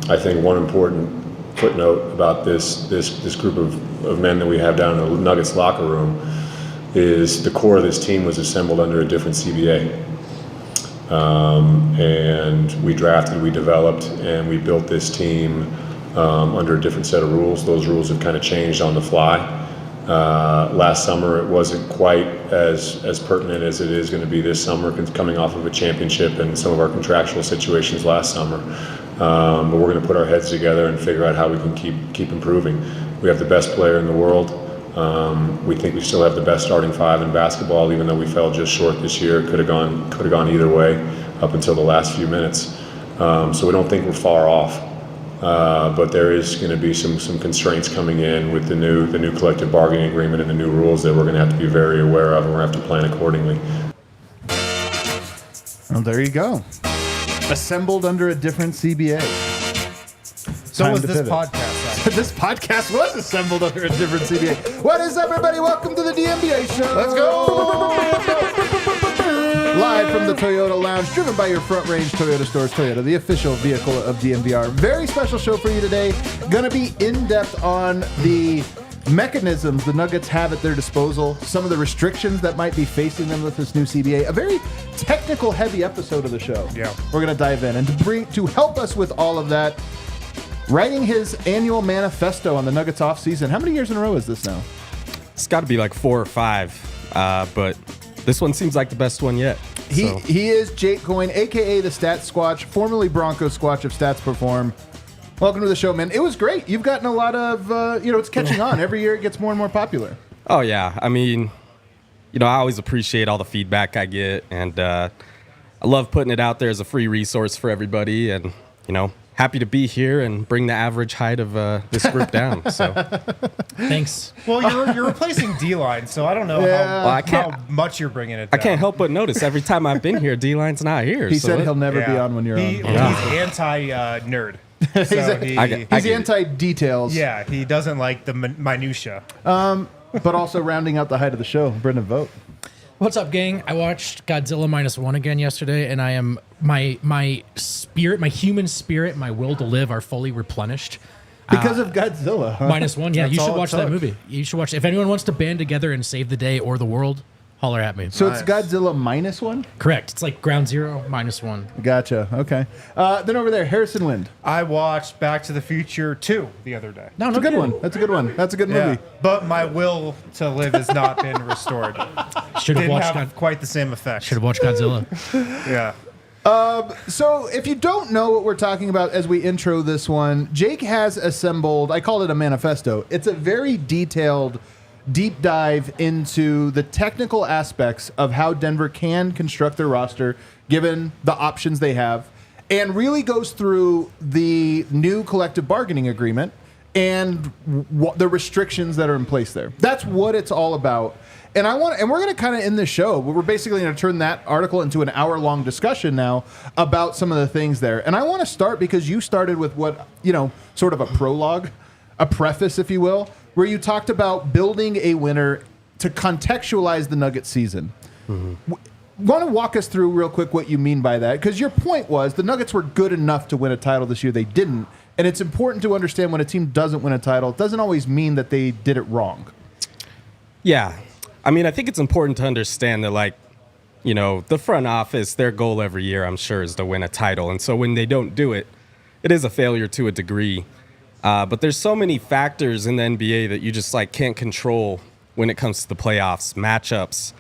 I think one important footnote about this group of men that we have down in the Nuggets locker room is the core of this team was assembled under a different CBA. And we drafted, we developed, and we built this team under a different set of rules. Those rules have kind of changed on the fly. Last summer it wasn't quite as pertinent as it is going to be this summer, coming off of a championship and some of our contractual situations last summer. But we're going to put our heads together and figure out how we can keep improving. We have the best player in the world. We think we still have the best starting five in basketball, even though we fell just short this year. Could have gone either way up until the last few minutes. So we don't think we're far off. But there is going to be some constraints coming in with the new collective bargaining agreement and the new rules that we're going to have to be very aware of, and we're going to have to plan accordingly. Well, there you go. Assembled under a different CBA. So was this podcast. This podcast was assembled under a different CBA. What is up, everybody? Welcome to the DNVR show. Let's go. Live from the Toyota Lounge, driven by your Front Range Toyota stores. Toyota, the official vehicle of DNVR. Very special show for you today. Going to be in-depth on the mechanisms the Nuggets have at their disposal, some of the restrictions that might be facing them with this new CBA. A very technical, heavy episode of the show. Yeah. We're going to dive in. And to help us with all of that, writing his annual manifesto on the Nuggets offseason. How many years in a row is this now? It's got to be like 4 or 5, but this one seems like the best one yet. He is Jake Coyne, a.k.a. the Stats Squatch, formerly Broncos Squatch of Stats Perform. Welcome to the show, man. It was great. You've gotten a lot of, it's catching on. Every year it gets more and more popular. Oh, yeah. I mean, I always appreciate all the feedback I get, and I love putting it out there as a free resource for everybody, and, happy to be here and bring the average height of this group down. So, thanks. Well, you're replacing D-line, so I don't know how much you're bringing it down. I can't help but notice every time I've been here, D-line's not here. He said he'll never be on when you're on. He's anti-nerd. So he's anti-details. Yeah, he doesn't like the minutia. But also rounding out the height of the show, Brendan Vogt. What's up, gang? I watched Godzilla -1 again yesterday, and I am my spirit, my human spirit, my will to live are fully replenished. Because of Godzilla, huh? -1, yeah. That's You should all watch it that took. movie. You should watch. If anyone wants to band together and save the day or the world, holler at me. So it's Godzilla -1? Correct. It's like Ground Zero -1. Gotcha. Okay. Then over there, Harrison Wind. I watched Back to the Future 2 the other day. No, That's a good one. That's a good one. That's a good movie. But my will to live has not been restored. Should have Didn't watched. have quite the same effect. Should have watched Godzilla. Yeah. So if you don't know what we're talking about as we intro this one, Jake has assembled, I called it a manifesto. It's a very detailed deep dive into the technical aspects of how Denver can construct their roster given the options they have, and really goes through the new collective bargaining agreement and the restrictions that are in place there. That's what it's all about. And we're going to kind of end this show. We're basically going to turn that article into an hour-long discussion now about some of the things there. And I want to start because you started with what, sort of a prologue, a preface, if you will, where you talked about building a winner to contextualize the Nuggets season. Mm-hmm. Want to walk us through real quick what you mean by that? Because your point was the Nuggets were good enough to win a title this year. They didn't. And it's important to understand when a team doesn't win a title, it doesn't always mean that they did it wrong. Yeah. I mean, I think it's important to understand that, the front office, their goal every year, I'm sure, is to win a title. And so when they don't do it, it is a failure to a degree. But there's so many factors in the NBA that you just can't control when it comes to the playoffs, matchups,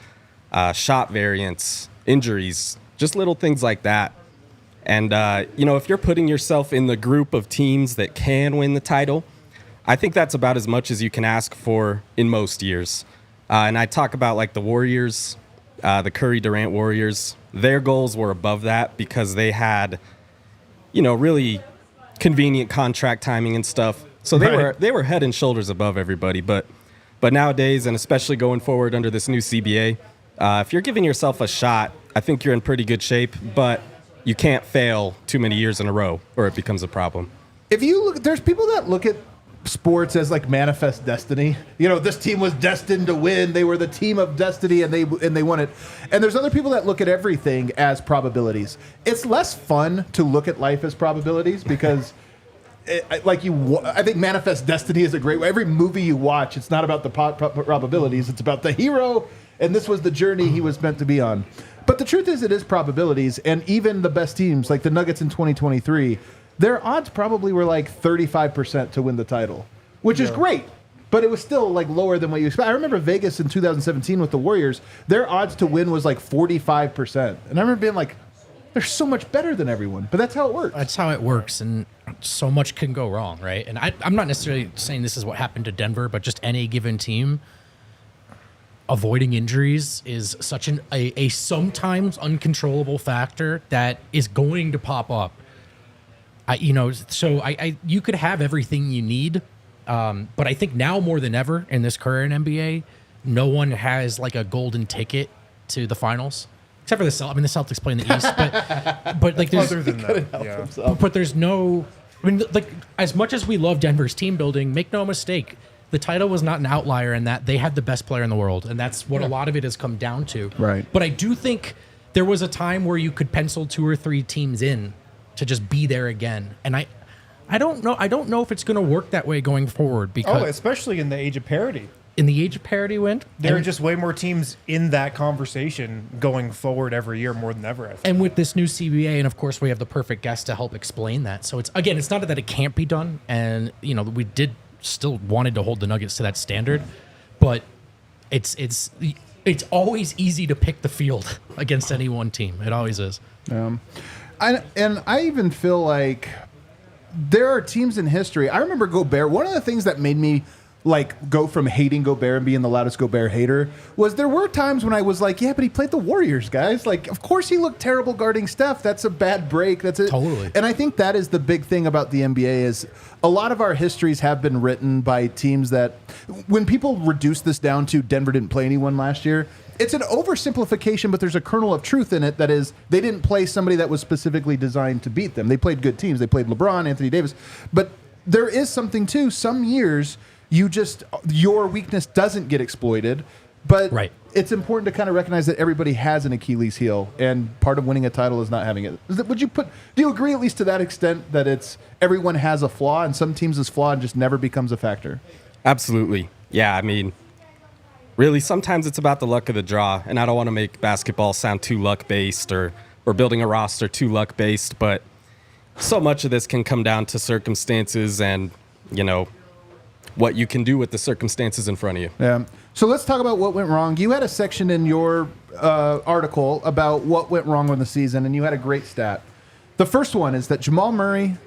shot variants, injuries, just little things like that. And, if you're putting yourself in the group of teams that can win the title, I think that's about as much as you can ask for in most years. And I talk about the Warriors, the Curry Durant Warriors. Their goals were above that because they had, really convenient contract timing and stuff. So they were head and shoulders above everybody. But nowadays, and especially going forward under this new CBA, if you're giving yourself a shot, I think you're in pretty good shape. But you can't fail too many years in a row, or it becomes a problem. If you look, there's people that look at sports as like manifest destiny. You know, this team was destined to win. They were the team of destiny, and they won it. And there's other people that look at everything as probabilities. It's less fun to look at life as probabilities because, I think manifest destiny is a great way. Every movie you watch, it's not about the probabilities. It's about the hero, and this was the journey he was meant to be on. But the truth is, it is probabilities, and even the best teams, like the Nuggets in 2023, their odds probably were like 35% to win the title, which is great, but it was still like lower than what you expect. I remember Vegas in 2017 with the Warriors, their odds to win was like 45%. And I remember being like, they're so much better than everyone, but that's how it works. That's how it works, and so much can go wrong, right? And I'm not necessarily saying this is what happened to Denver, but just any given team, avoiding injuries is such a sometimes uncontrollable factor that is going to pop up. You could have everything you need, but I think now more than ever in this current NBA, no one has like a golden ticket to the finals, except for the Celtics. I mean, the Celtics play in the East, but like there's Other than that, but there's no. I mean, like as much as we love Denver's team building, make no mistake, the title was not an outlier in that they had the best player in the world, and that's what a lot of it has come down to. Right. But I do think there was a time where you could pencil 2 or 3 teams in to just be there again. And I don't know. I don't know if it's going to work that way going forward because especially in the age of parity. In the age of parity, There are just way more teams in that conversation going forward every year more than ever. I think. And with this new CBA, and of course we have the perfect guest to help explain that. So it's not that it can't be done, and we did still wanted to hold the Nuggets to that standard, but it's always easy to pick the field against any one team. It always is. I even feel like there are teams in history. I remember Gobert. One of the things that made me like go from hating Gobert and being the loudest Gobert hater was there were times when I was like, yeah, but he played the Warriors, guys. Like, of course he looked terrible guarding Steph. That's a bad break. That's it. Totally. And I think that is the big thing about the NBA is a lot of our histories have been written by teams that when people reduce this down to Denver didn't play anyone last year, it's an oversimplification, but there's a kernel of truth in it that is they didn't play somebody that was specifically designed to beat them. They played good teams. They played LeBron, Anthony Davis. But there is something, too. Some years, your weakness doesn't get exploited. But it's important to kind of recognize that everybody has an Achilles heel, and part of winning a title is not having it. Do you agree at least to that extent that it's everyone has a flaw, and some teams' flaw just never becomes a factor? Absolutely. Yeah, I mean, really, sometimes it's about the luck of the draw, and I don't want to make basketball sound too luck-based or building a roster too luck-based, but so much of this can come down to circumstances and, what you can do with the circumstances in front of you. Yeah. So let's talk about what went wrong. You had a section in your article about what went wrong in the season, and you had a great stat. The first one is that Jamal Murray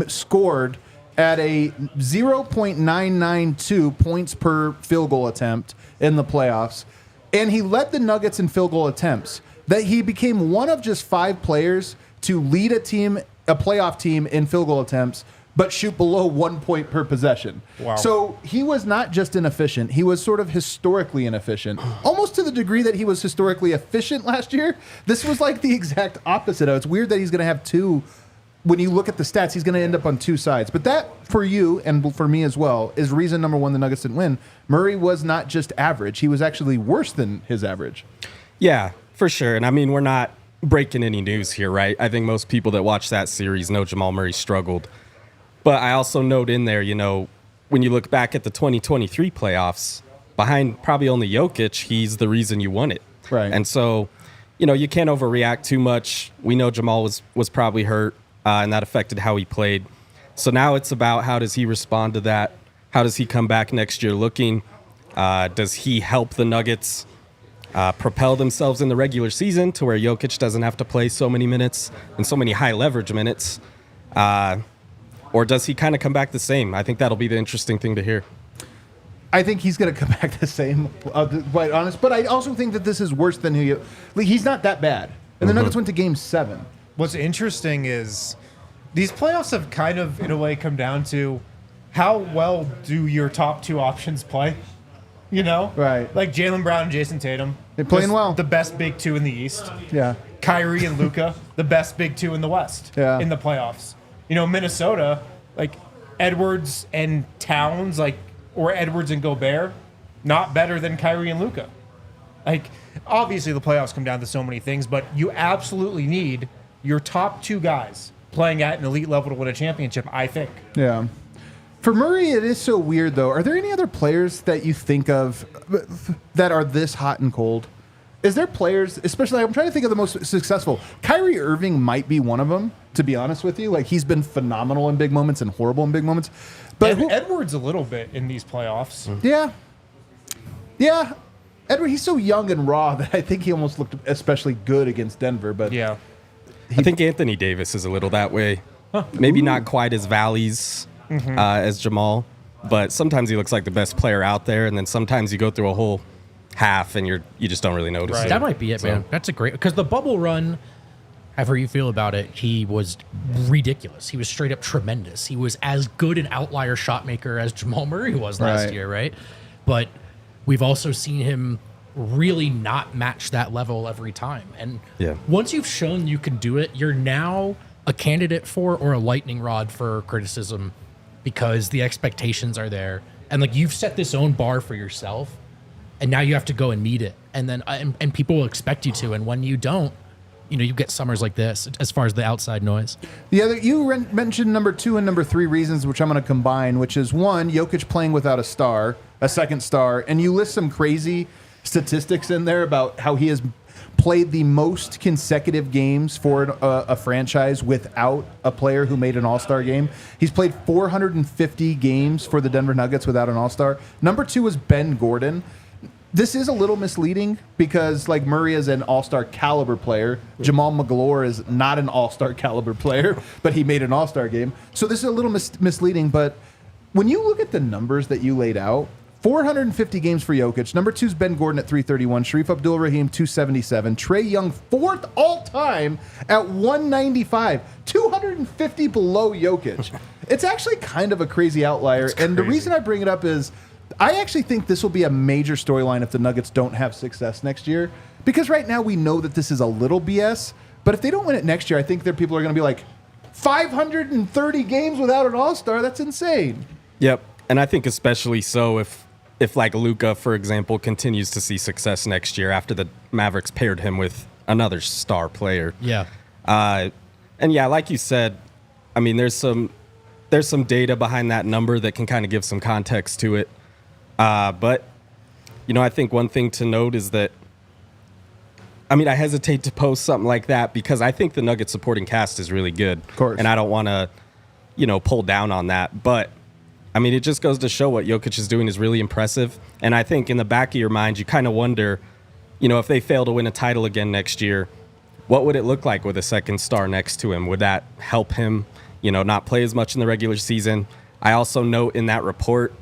scored at a 0.992 points per field goal attempt in the playoffs, and he led the Nuggets in field goal attempts. That he became one of just 5 players to lead a playoff team in field goal attempts, but shoot below 1 point per possession. Wow. So he was not just inefficient, he was sort of historically inefficient, almost to the degree that he was historically efficient last year. This was like the exact opposite. It's weird that he's going to have 2. When you look at the stats, he's going to end up on 2 sides. But that, for you and for me as well, is reason number 1 the Nuggets didn't win. Murray was not just average. He was actually worse than his average. Yeah, for sure. And I mean, we're not breaking any news here, right? I think most people that watch that series know Jamal Murray struggled. But I also note in there, when you look back at the 2023 playoffs, behind probably only Jokic, he's the reason you won it. Right. And so, you can't overreact too much. We know Jamal was probably hurt, and that affected how he played. So now it's about how does he respond to that? How does he come back next year looking? Does he help the Nuggets propel themselves in the regular season to where Jokic doesn't have to play so many minutes and so many high leverage minutes? Or does he kind of come back the same? I think that'll be the interesting thing to hear. I think he's going to come back the same, quite honest. But I also think that this is worse than he's not that bad. And the Nuggets went to Game 7. What's interesting is these playoffs have kind of, in a way, come down to how well do your top two options play? You know? Right. Like Jaylen Brown and Jason Tatum. They're playing just well. The best big two in the East. Yeah. Kyrie and Luka, the best big two in the West in the playoffs. You know, Minnesota, like Edwards and Towns, or Edwards and Gobert, not better than Kyrie and Luka. Like, obviously the playoffs come down to so many things, but you absolutely need your top two guys playing at an elite level to win a championship, I think. Yeah. For Murray, it is so weird, though. Are there any other players that you think of that are this hot and cold? Is there players, especially, I'm trying to think of the most successful. Kyrie Irving might be one of them, to be honest with you. Like, he's been phenomenal in big moments and horrible in big moments. But Edwards a little bit in these playoffs. Yeah. Yeah. Edward, he's so young and raw that I think he almost looked especially good against Denver. But yeah. I think Anthony Davis is a little that way. Maybe not quite as valleys as Jamal, but sometimes he looks like the best player out there, and then sometimes you go through a whole half and you just don't really notice it. That might be it, man. That's a great, because the bubble run, however you feel about it, he was ridiculous. He was straight up tremendous. He was as good an outlier shot maker as Jamal Murray was last year, right? But we've also seen him really not match that level every time. And once you've shown you can do it, you're now a candidate for or a lightning rod for criticism because the expectations are there. And like, you've set this own bar for yourself, and now you have to go and meet it. And then and people will expect you to. And when you don't, you know, you get summers like this as far as the outside noise. The other, you mentioned number 2 and number 3 reasons, which I'm going to combine, which is one, Jokic playing without a second star, and you list some crazy statistics in there about how he has played the most consecutive games for a franchise without a player who made an All-Star game. He's played 450 games for the Denver Nuggets without an All-Star. Number 2 was Ben Gordon. This is a little misleading because, like, Murray is an all-star caliber player. Jamal Magloire is not an all-star caliber player, but he made an all-star game. So this is a little misleading, but when you look at the numbers that you laid out, 450 games for Jokic. Number 2 is Ben Gordon at 331. Sharif Abdul-Rahim, 277. Trae Young, 4th all-time at 195. 250 below Jokic. It's actually kind of a crazy outlier. And the reason I bring it up is I actually think this will be a major storyline if the Nuggets don't have success next year. Because right now we know that this is a little BS. But if they don't win it next year, I think that people are going to be like, 530 games without an All-Star? That's insane. Yep. And I think especially so if like Luka, for example, continues to see success next year after the Mavericks paired him with another star player. Yeah. And yeah, like you said, I mean, there's some data behind that number that can kind of give some context to it. But, you know, I think one thing to note is that, I mean, I hesitate to post something like that because I think the Nuggets supporting cast is really good. Of course. And I don't want to, you know, pull down on that. But, I mean, it just goes to show what Jokic is doing is really impressive. And I think in the back of your mind, you kind of wonder, you know, if they fail to win a title again next year, what would it look like with a second star next to him? Would that help him, you know, not play as much in the regular season? I also note in that report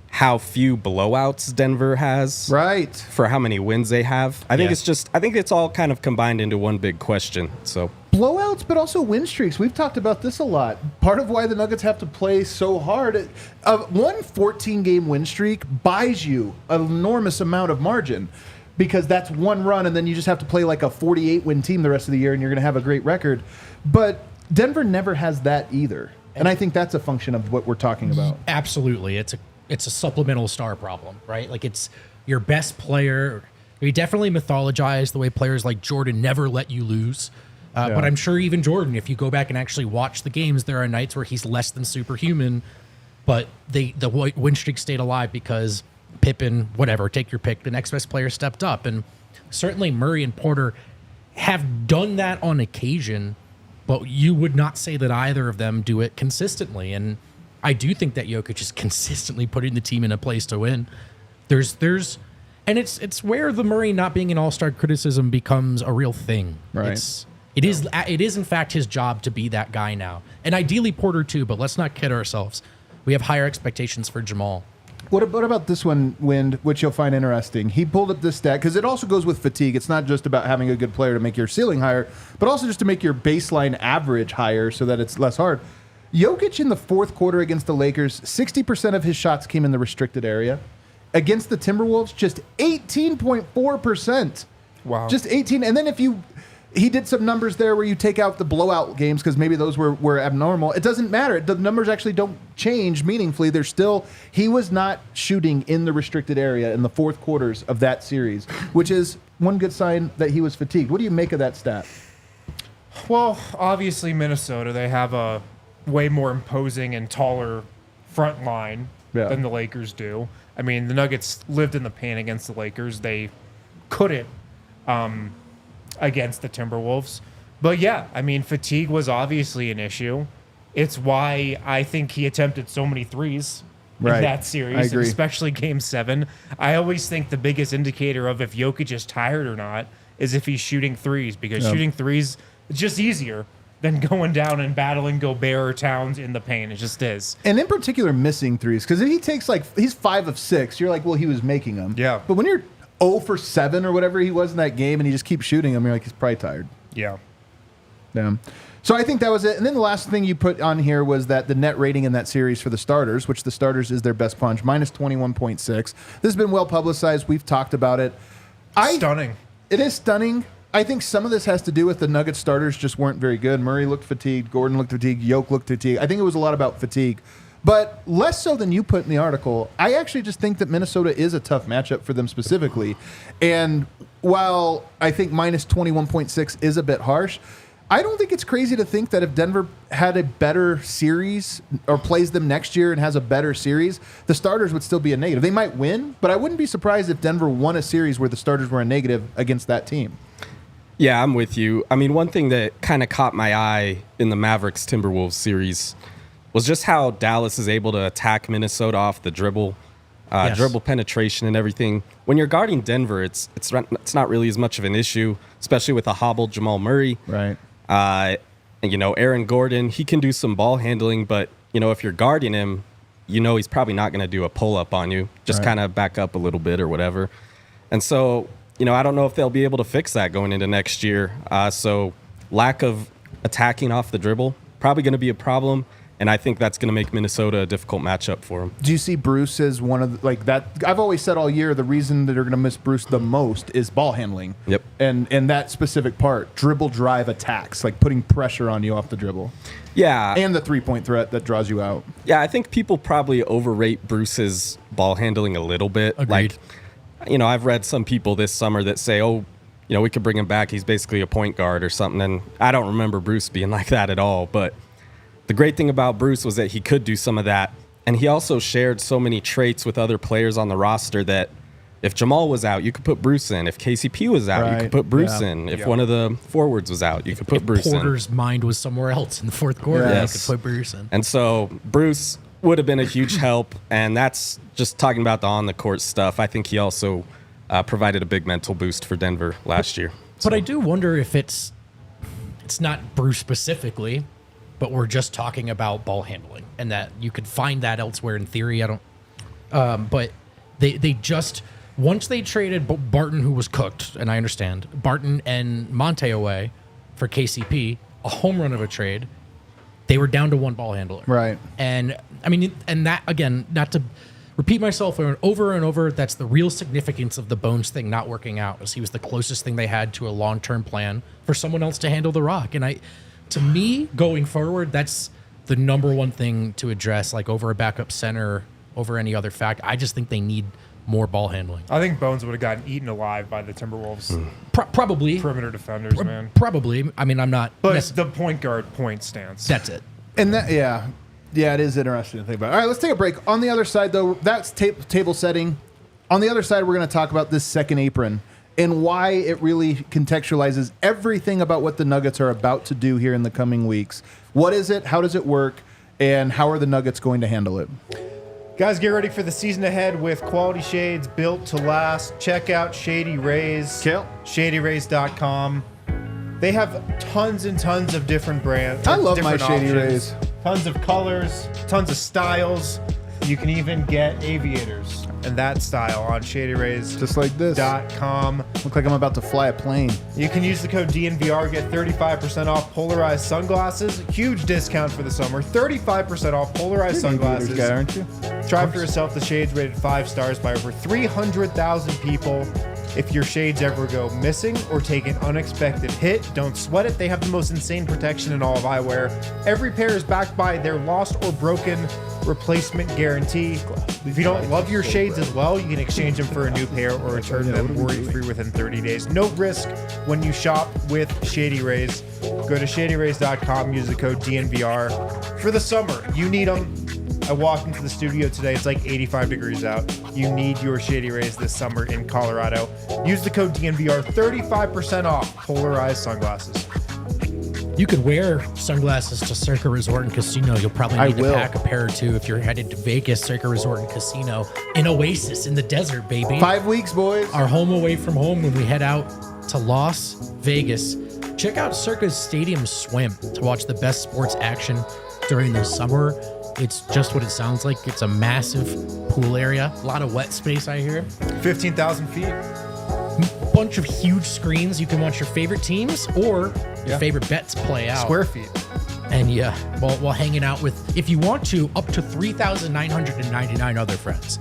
how few blowouts Denver has. Right. For how many wins they have. I think it's all kind of combined into one big question. So blowouts, but also win streaks. We've talked about this a lot. Part of why the Nuggets have to play so hard. One 14-game win streak buys you an enormous amount of margin because that's one run, and then you just have to play like a 48-win team the rest of the year, and you're going to have a great record. But Denver never has that either. And I think that's a function of what we're talking about. Absolutely. It's a supplemental star problem, right? Like, it's your best player. We definitely mythologize the way players like Jordan never let you lose. But I'm sure even Jordan, if you go back and actually watch the games, there are nights where he's less than superhuman, but the win streak stayed alive because Pippen, whatever, take your pick, the next best player stepped up. And certainly Murray and Porter have done that on occasion, but you would not say that either of them do it consistently. And I do think that Jokic is consistently putting the team in a place to win. And it's where the Murray not being an all-star criticism becomes a real thing. Right. It is in fact his job to be that guy now. And ideally Porter too, but let's not kid ourselves. We have higher expectations for Jamal. What about this one, Wind, which you'll find interesting? He pulled up this stat because it also goes with fatigue. It's not just about having a good player to make your ceiling higher, but also just to make your baseline average higher so that it's less hard. Jokic in the fourth quarter against the Lakers, 60% of his shots came in the restricted area. Against the Timberwolves, just 18.4%. Wow. Just 18. And then he did some numbers there where you take out the blowout games because maybe those were abnormal. It doesn't matter. The numbers actually don't change meaningfully. He was not shooting in the restricted area in the fourth quarters of that series, which is one good sign that he was fatigued. What do you make of that stat? Well, obviously Minnesota, they have a way more imposing and taller front line than the Lakers do. I mean, the Nuggets lived in the paint against the Lakers. They couldn't against the Timberwolves. But yeah, I mean, fatigue was obviously an issue. It's why I think he attempted so many threes in that series, and especially Game 7. I always think the biggest indicator of if Jokic is tired or not is if he's shooting threes, because shooting threes is just easier than going down and battling Gobert or Towns in the paint. It just is. And in particular, missing threes, because if he takes he's 5 of 6, you're like, well, he was making them. Yeah. But when you're 0 for 7 or whatever he was in that game and he just keeps shooting them, you're like, he's probably tired. Yeah. Yeah. So I think that was it. And then the last thing you put on here was that the net rating in that series for the starters, which the starters is their best punch, minus 21.6. This has been well publicized. We've talked about it. Stunning. It is stunning. I think some of this has to do with the Nuggets starters just weren't very good. Murray looked fatigued. Gordon looked fatigued. Jokic looked fatigued. I think it was a lot about fatigue. But less so than you put in the article. I actually just think that Minnesota is a tough matchup for them specifically. And while I think minus 21.6 is a bit harsh, I don't think it's crazy to think that if Denver had a better series or plays them next year and has a better series, the starters would still be a negative. They might win, but I wouldn't be surprised if Denver won a series where the starters were a negative against that team. Yeah, I'm with you. I mean, one thing that kind of caught my eye in the Mavericks-Timberwolves series was just how Dallas is able to attack Minnesota off the dribble, dribble penetration and everything. When you're guarding Denver, it's not really as much of an issue, especially with a hobbled Jamal Murray. Right. And, Aaron Gordon, he can do some ball handling, but, if you're guarding him, he's probably not going to do a pull-up on you, just kind of back up a little bit or whatever. And so, I don't know if they'll be able to fix that going into next year. So lack of attacking off the dribble, probably going to be a problem. And I think that's going to make Minnesota a difficult matchup for him. Do you see Bruce as one of that? I've always said all year the reason that they're going to miss Bruce the most is ball handling. Yep. And that specific part, dribble drive attacks, like putting pressure on you off the dribble. Yeah. And the 3-point threat that draws you out. Yeah, I think people probably overrate Bruce's ball handling a little bit. Agreed. I've read some people this summer that say, we could bring him back. He's basically a point guard or something. And I don't remember Bruce being like that at all. But the great thing about Bruce was that he could do some of that. And he also shared so many traits with other players on the roster that if Jamal was out, you could put Bruce in. If KCP was out, you could put Bruce in. If one of the forwards was out, you could put Bruce in. If Porter's mind was somewhere else in the fourth quarter, you could put Bruce in. And so Bruce would have been a huge help. And that's just talking about the on-the-court stuff. I think he also provided a big mental boost for Denver last year. But I do wonder if it's not Bruce specifically, but we're just talking about ball handling, and that you could find that elsewhere in theory. I don't. But they just once they traded Barton, who was cooked, and I understand Barton and Monte away for KCP, a home run of a trade. They were down to one ball handler, Right. And I mean, and that again, not to repeat myself over and over, that's the real significance of the Bones thing not working out. Is he was the closest thing they had to a long-term plan for someone else to handle the rock, and to me, going forward, that's the number one thing to address, like over a backup center, over any other fact. I just think they need more ball handling. I think Bones would have gotten eaten alive by the Timberwolves. Probably. Perimeter defenders, man. Probably. I mean, I'm not. But it's the point guard point stance. That's it. And that, yeah, it is interesting to think about. All right, let's take a break. On the other side, though, that's table setting. On the other side, we're going to talk about this second apron and why it really contextualizes everything about what the Nuggets are about to do here in the coming weeks. What is it? How does it work? And how are the Nuggets going to handle it? Guys, get ready for the season ahead with quality shades built to last. Check out Shady Rays. Kale. ShadyRays.com. They have tons and tons of different brands. I love my different Shady options. Rays. Tons of colors, tons of styles. You can even get aviators and that style on ShadyRays.com. Just like this. Look like I'm about to fly a plane. You can use the code DNVR, get 35% off polarized sunglasses. Huge discount for the summer. 35% off polarized sunglasses. Guy, aren't you? Try for yourself. The shades rated 5 stars by over 300,000 people. If your shades ever go missing or take an unexpected hit, don't sweat it. They have the most insane protection in all of eyewear. Every pair is backed by their lost or broken replacement guarantee. If you don't love your shades as well, you can exchange them for a new pair or return them worry-free within 30 days. No risk when you shop with Shady Rays. Go to ShadyRays.com, use the code DNVR. For the summer, you need them. I walked into the studio today. It's like 85 degrees out. You need your Shady Rays this summer in Colorado. Use the code DNVR, 35% off polarized sunglasses. You could wear sunglasses to Circa Resort and Casino. You'll probably need to pack a pair or two if you're headed to Vegas, Circa Resort and Casino. An oasis in the desert, baby. 5 weeks, boys. Our home away from home when we head out to Las Vegas. Check out Circa's Stadium Swim to watch the best sports action during the summer. It's just what it sounds like. It's a massive pool area. A lot of wet space, I hear. 15,000 feet. Bunch of huge screens. You can watch your favorite teams or your favorite bets play out. Square feet. And while hanging out with, if you want to, up to 3,999 other friends.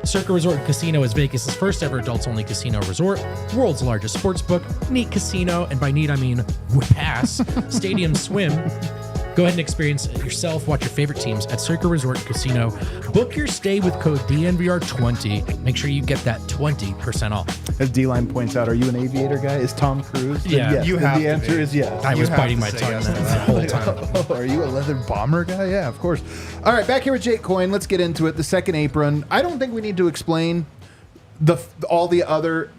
Circa Resort and Casino is Vegas' first ever adults-only casino resort, world's largest sports book, neat casino, and by neat I mean with pass, Stadium Swim. Go ahead and experience it yourself. Watch your favorite teams at Circa Resort and Casino. Book your stay with code DNVR20. Make sure you get that 20% off. As D-Line points out, are you an aviator guy? Is Tom Cruise? Yeah. Yes. You have the to answer be. is yes. I was biting my say tongue yes. that whole time. Oh, are you a leather bomber guy? Yeah, of course. All right, back here with Jake Coyne. Let's get into it. The second apron. I don't think we need to explain all the other,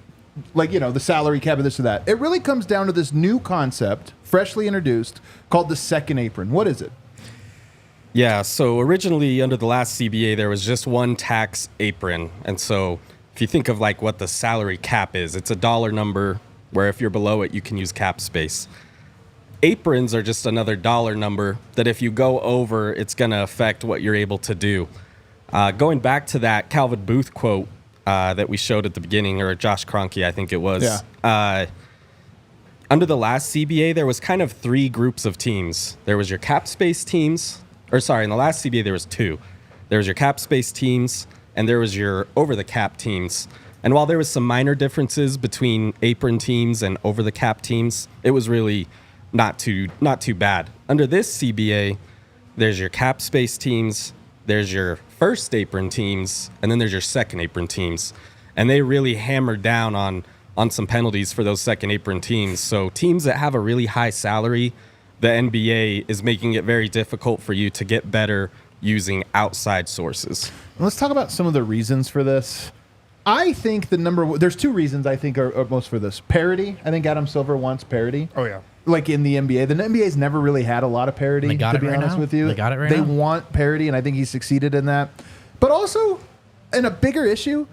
the salary cap of this or that. It really comes down to this new concept, freshly introduced, called the second apron. What is it? Yeah, so originally under the last CBA, there was just one tax apron. And so if you think of what the salary cap is, it's a dollar number where if you're below it, you can use cap space. Aprons are just another dollar number that if you go over, it's going to affect what you're able to do. Going back to that Calvin Booth quote that we showed at the beginning, or Josh Kroenke, I think it was. Yeah. Under the last CBA, there was kind of 3 groups of teams. There was your cap space teams. In the last CBA, there was 2. There was your cap space teams, and there was your over-the-cap teams. And while there was some minor differences between apron teams and over-the-cap teams, it was really not too bad. Under this CBA, there's your cap space teams, there's your first apron teams, and then there's your second apron teams. And they really hammered down on some penalties for those second apron teams. So teams that have a really high salary, the NBA is making it very difficult for you to get better using outside sources. Let's talk about some of the reasons for this. I think there's 2 reasons I think are most for this. Parity. I think Adam Silver wants parity. Oh, yeah. Like in the NBA. The NBA's never really had a lot of parity, to be honest with you. They got it right now. They now. want parity, and I think he succeeded in that. But also, in a bigger issue,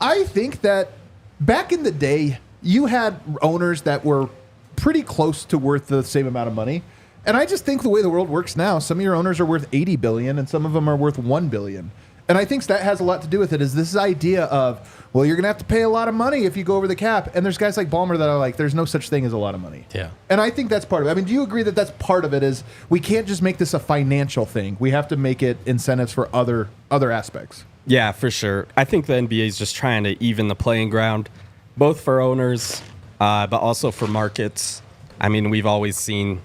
I think that back in the day, you had owners that were pretty close to worth the same amount of money. And I just think the way the world works now, some of your owners are worth $80 billion and some of them are worth $1 billion. And I think that has a lot to do with it, is this idea of, well, you're going to have to pay a lot of money if you go over the cap. And there's guys like Ballmer that are like, there's no such thing as a lot of money. Yeah. And I think that's part of it. I mean, do you agree that that's part of it, is we can't just make this a financial thing. We have to make it incentives for other aspects. Yeah, for sure. I think the NBA is just trying to even the playing ground, both for owners, but also for markets. I mean, we've always seen,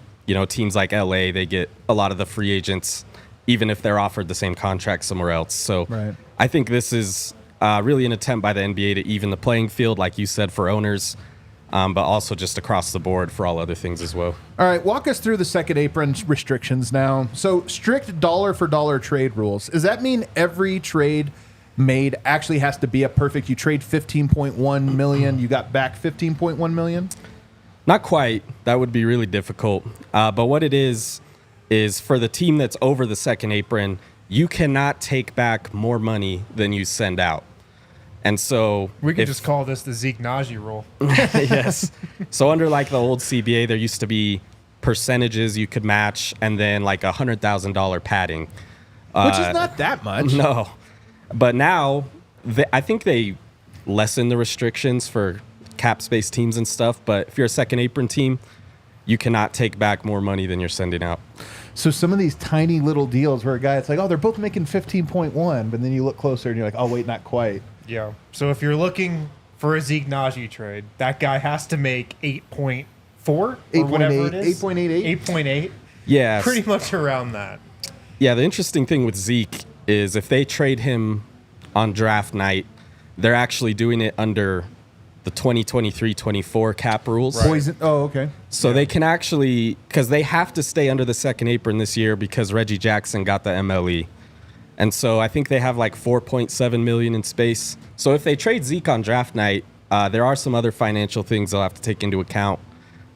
teams like LA, they get a lot of the free agents, even if they're offered the same contract somewhere else. So right. I think this is really an attempt by the NBA to even the playing field, like you said, for owners, but also just across the board for all other things as well. All right, walk us through the second apron restrictions now. So strict dollar-for-dollar trade rules. Does that mean every trade made actually has to be a perfect, you trade $15.1 million, you got back $15.1 million? Not quite. That would be really difficult. But what it is for the team that's over the second apron, you cannot take back more money than you send out. And so we could just call this the Zeke Najee rule. Yes. So under the old CBA, there used to be percentages you could match and then $100,000 padding. Which is not that much. No. But now, I think they lessen the restrictions for cap space teams and stuff. But if you're a second apron team, you cannot take back more money than you're sending out. So some of these tiny little deals where a guy, it's like, oh, they're both making 15.1, but then you look closer and you're like, oh, wait, not quite. Yeah. So if you're looking for a Zeke Najee trade, that guy has to make 8.4 or whatever it is. 8.88? 8.8. Yeah. Pretty much around that. Yeah, the interesting thing with Zeke is if they trade him on draft night, they're actually doing it under the 2023-24 cap rules. Right. Poison. Oh, okay. So they can actually, because they have to stay under the second apron this year because Reggie Jackson got the MLE. And so I think they have like 4.7 million in space. So if they trade Zeke on draft night, there are some other financial things they'll have to take into account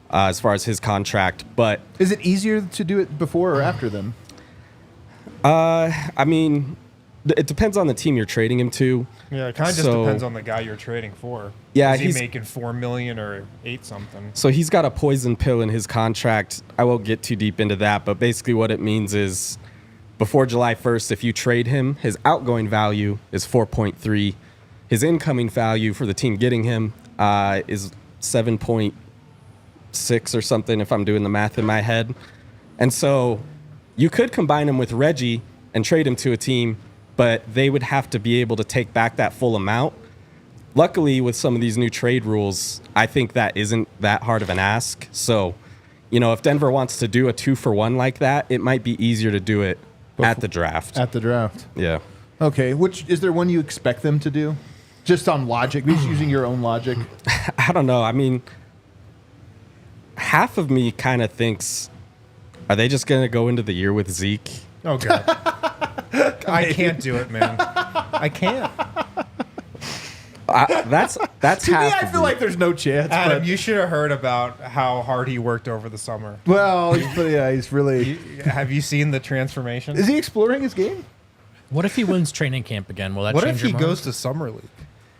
as far as his contract. But is it easier to do it before or after then? I mean, it depends on the team you're trading him to. Yeah, it kind of just depends on the guy you're trading for. Yeah, is he making $4 million or 8 something? So he's got a poison pill in his contract. I won't get too deep into that, but basically what it means is before July 1st, if you trade him, his outgoing value is 4.3. His incoming value for the team getting him is 7.6 or something, if I'm doing the math in my head. And so you could combine him with Reggie and trade him to a team, but they would have to be able to take back that full amount. Luckily, with some of these new trade rules, I think that isn't that hard of an ask. So, you know, if Denver wants to do a 2-for-1 like that, it might be easier to do it at the draft. At the draft. Yeah. Okay. Which is there one you expect them to do? Just on logic, just using your own logic. I don't know. I mean, half of me kind of thinks, are they just going to go into the year with Zeke? Oh, God. I can't do it, man. I can't. That's to me, half. I feel like there's no chance. Adam, but you should have heard about how hard he worked over the summer. well, he's really. Have you seen the transformation? Is he exploring his game? What if he wins training camp again? Will that What Oh change if he your mind? goes to summer league?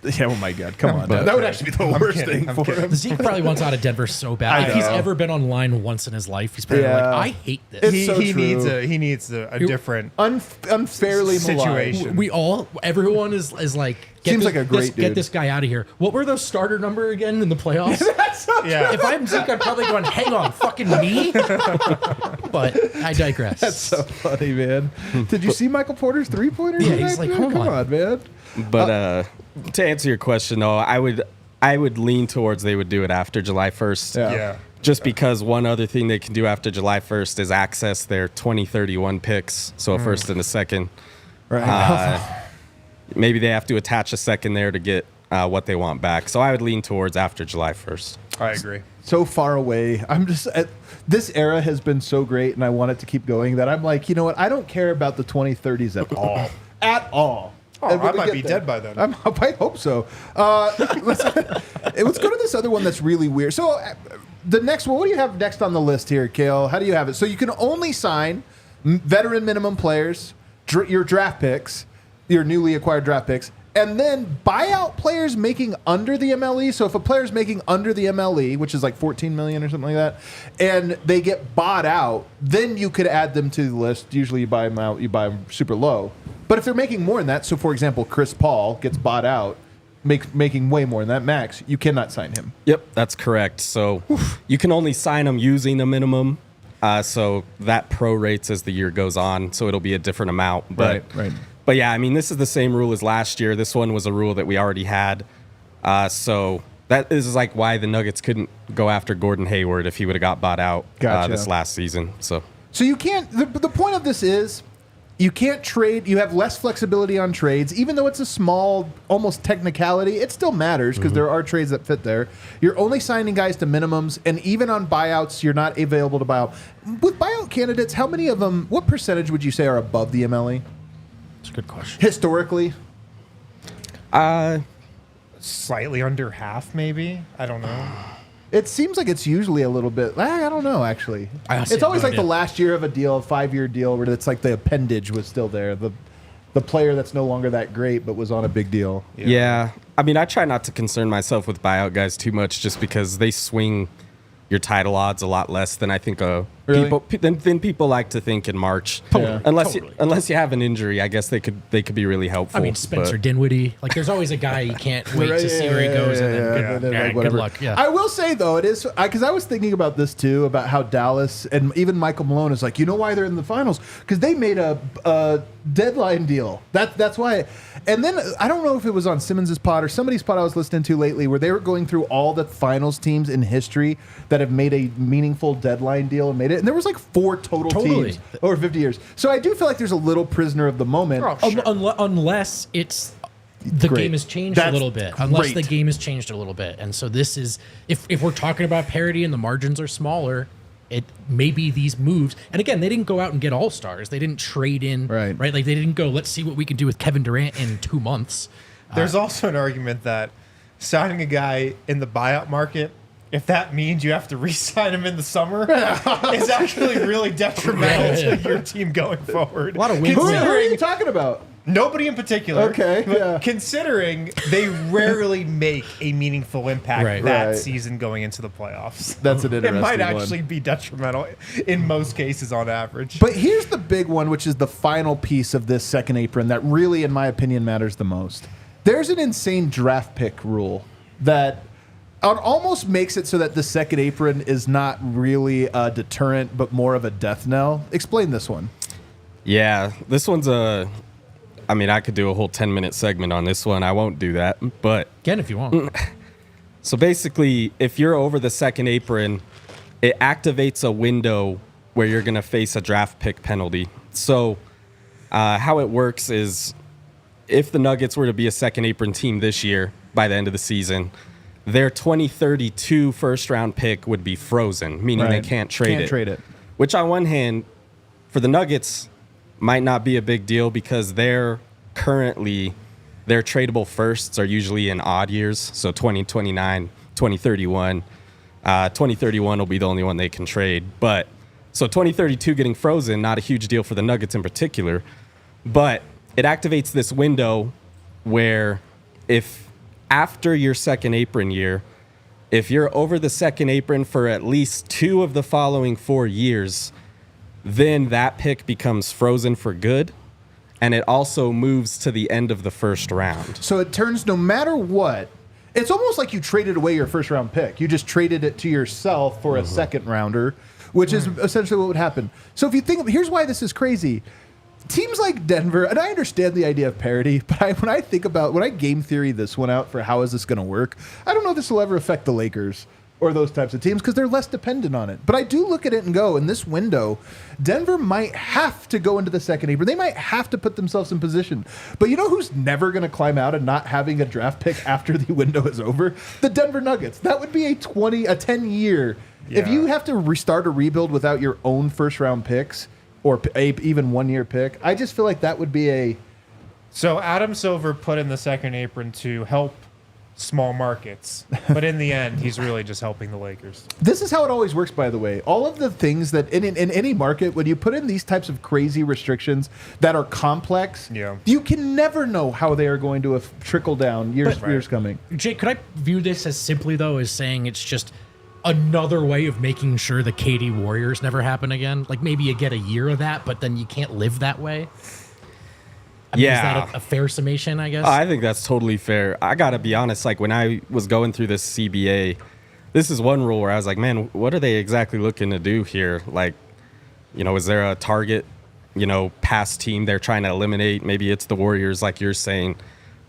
Yeah, oh my God, come on. But- That would actually be the worst kidding, thing I'm for kidding. him. Zeke probably wants out of Denver so I bad. If he's know. ever been online once in his life, he's probably Yeah. like, I hate this. It's He, so he true. needs a different Unfairly situation. Everyone is like, Seems like a great get dude. this guy out of here. What were those starter number again in the playoffs? Yeah. If I'm Zeke, I'm probably going, hang on, fucking me? But I digress. That's so funny, man. Did you see Michael Porter's three-pointers? Yeah, tonight, he's like, man? hold come on. on, man. But to answer your question, though, I would lean towards they would do it after July 1st. Yeah. Just because one other thing they can do after July 1st is access their 2031 picks, so a first and a second. Right. Maybe they have to attach a second there to get what they want back. So I would lean towards after July 1st. I agree. So far away. I'm just this era has been so great, and I want it to keep going. That I'm like, you know what? I don't care about the 2030s at all. At all. Oh, And when I we might get be there- dead by then. I hope so. Let's go to this other one that's really weird. So the next one, what do you have next on the list here, Kale? How do you have it? So you can only sign veteran minimum players, your draft picks, your newly acquired draft picks, and then buyout players making under the MLE. So if a player's making under the MLE, which is like 14 million or something like that, and they get bought out, then you could add them to the list. Usually you buy them out, you buy them super low. But if they're making more than that, so for example, Chris Paul gets bought out, making way more than that max, you cannot sign him. Yep, that's correct. So you can only sign them using a minimum. So that prorates as the year goes on. So it'll be a different amount. But, Right. But yeah, I mean, this is the same rule as last year. This one was a rule that we already had. So that is like why the Nuggets couldn't go after Gordon Hayward if he would have got bought out Gotcha. this last season. So So you can't. The point of this is, you can't trade. You have less flexibility on trades, even though it's a small, almost technicality. It still matters because there are trades that fit there. You're only signing guys to minimums, and even on buyouts, you're not available to buy out. With buyout candidates, how many of them? What percentage would you say are above the MLE That's a good question. historically? Slightly under half, maybe. I don't know. It seems like it's usually a little bit. I don't know, actually. I honestly It's have always no like the idea. last year of a deal, a 5-year deal, where it's like the appendage was still there. The player that's no longer that great, but was on a big deal. yeah, I mean, I try not to concern myself with buyout guys too much just because they swing your title odds a lot less than I think Really? than people like to think in March. Totally. Unless you have an injury, I guess they could be really helpful. I mean, Spencer but- Dinwiddie. Like, there's always a guy you can't wait to see where he goes. And then good whatever. luck. Yeah. I will say though, it is because I was thinking about this too, about how Dallas and even Michael Malone is like, you know why they're in the finals? Because they made a deadline deal. That's why. And then I don't know if it was on Simmons's pod or somebody's pod I was listening to lately, where they were going through all the finals teams in history that have made a meaningful deadline deal and made it, and there was like 4 total teams over 50 years. So I do feel like there's a little prisoner of the moment. Oh, sure. Unless it's the Great. game has changed That's a little bit. Unless the great. game has changed a little bit. And so this is, if we're talking about parity and the margins are smaller, it may be these moves. And again, they didn't go out and get all-stars. They didn't trade in, right? Like they didn't go, let's see what we can do with Kevin Durant in 2 months. There's also an argument that signing a guy in the buyout market, if that means you have to re-sign him in the summer, is actually really detrimental to your team going forward. A lot of wins. Who are you talking about? Nobody in particular. Okay, but yeah. Considering they rarely make a meaningful impact that Right. season going into the playoffs. That's an It interesting might one. actually be detrimental in most cases on average. But here's the big one, which is the final piece of this second apron that really, in my opinion, matters the most. There's an insane draft pick rule that almost makes it so that the second apron is not really a deterrent, but more of a death knell. Explain this one. Yeah, this one's I mean, I could do a whole 10-minute segment on this one. I won't do that, but Again, if you want. so basically, if you're over the second apron, it activates a window where you're going to face a draft pick penalty. So how it works is if the Nuggets were to be a second apron team this year by the end of the season, their 2032 first-round pick would be frozen, meaning they can't trade it. Which on one hand, for the Nuggets, might not be a big deal because their tradable firsts are usually in odd years. So 2029, 2031. 2031 will be the only one they can trade. But so 2032 getting frozen, not a huge deal for the Nuggets in particular. But it activates this window where if after your second apron year, if you're over the second apron for at least 2 of the following 4 years, then that pick becomes frozen for good, and it also moves to the end of the first round. So it turns no matter what. It's almost like you traded away your first round pick. You just traded it to yourself for a second rounder, which is essentially what would happen. So if you think, here's why this is crazy. Teams like Denver, and I understand the idea of parity, but when I game theory this one out for how is this going to work, I don't know if this will ever affect the Lakers or those types of teams because they're less dependent on it. But I do look at it and go, in this window, Denver might have to go into the second apron. They might have to put themselves in position. But you know who's never going to climb out and not having a draft pick after the window is over? The Denver Nuggets. That would be a 10-year. Yeah. If you have to restart a rebuild without your own first-round picks or even one-year pick, I just feel like that would be a... So Adam Silver put in the second apron to help small markets, but in the end, he's really just helping the Lakers. This is how it always works, by the way. All of the things that in any market, when you put in these types of crazy restrictions that are complex, you can never know how they are going to trickle down years coming. Jake, could I view this as simply, though, as saying it's just another way of making sure the KD Warriors never happen again? Like maybe you get a year of that, but then you can't live that way? I mean, is that a fair summation, I guess? I think that's totally fair. I got to be honest, like when I was going through this CBA, this is one rule where I was like, man, what are they exactly looking to do here? Like, is there a target, past team they're trying to eliminate? Maybe it's the Warriors like you're saying.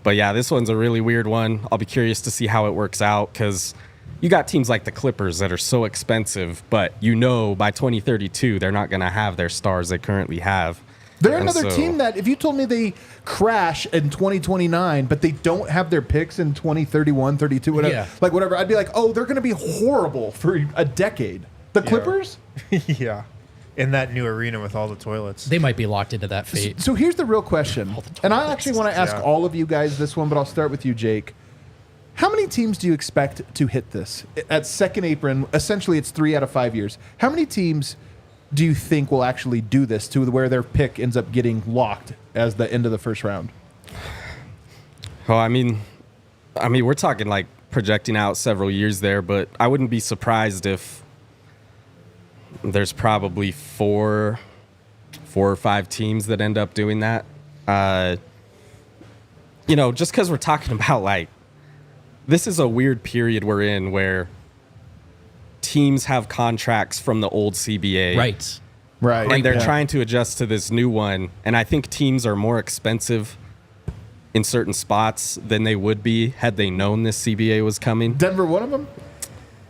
But yeah, this one's a really weird one. I'll be curious to see how it works out because you got teams like the Clippers that are so expensive, but by 2032, they're not going to have their stars they currently have. They're another team that if you told me they crash in 2029, but they don't have their picks in 2031, 32, whatever, I'd be like, oh, they're going to be horrible for a decade. The Clippers? Yeah. In that new arena with all the toilets. They might be locked into that fate. So here's the real question. And I actually want to ask all of you guys this one, but I'll start with you, Jake. How many teams do you expect to hit this? At second apron, essentially it's 3 out of 5 years. How many teams do you think will actually do this to where their pick ends up getting locked as the end of the first round? Oh, I mean, we're talking like projecting out several years there, but I wouldn't be surprised if there's probably four or five teams that end up doing that. Just because we're talking about, like, this is a weird period we're in where teams have contracts from the old CBA. Right. And they're trying to adjust to this new one. And I think teams are more expensive in certain spots than they would be had they known this CBA was coming. Denver, one of them?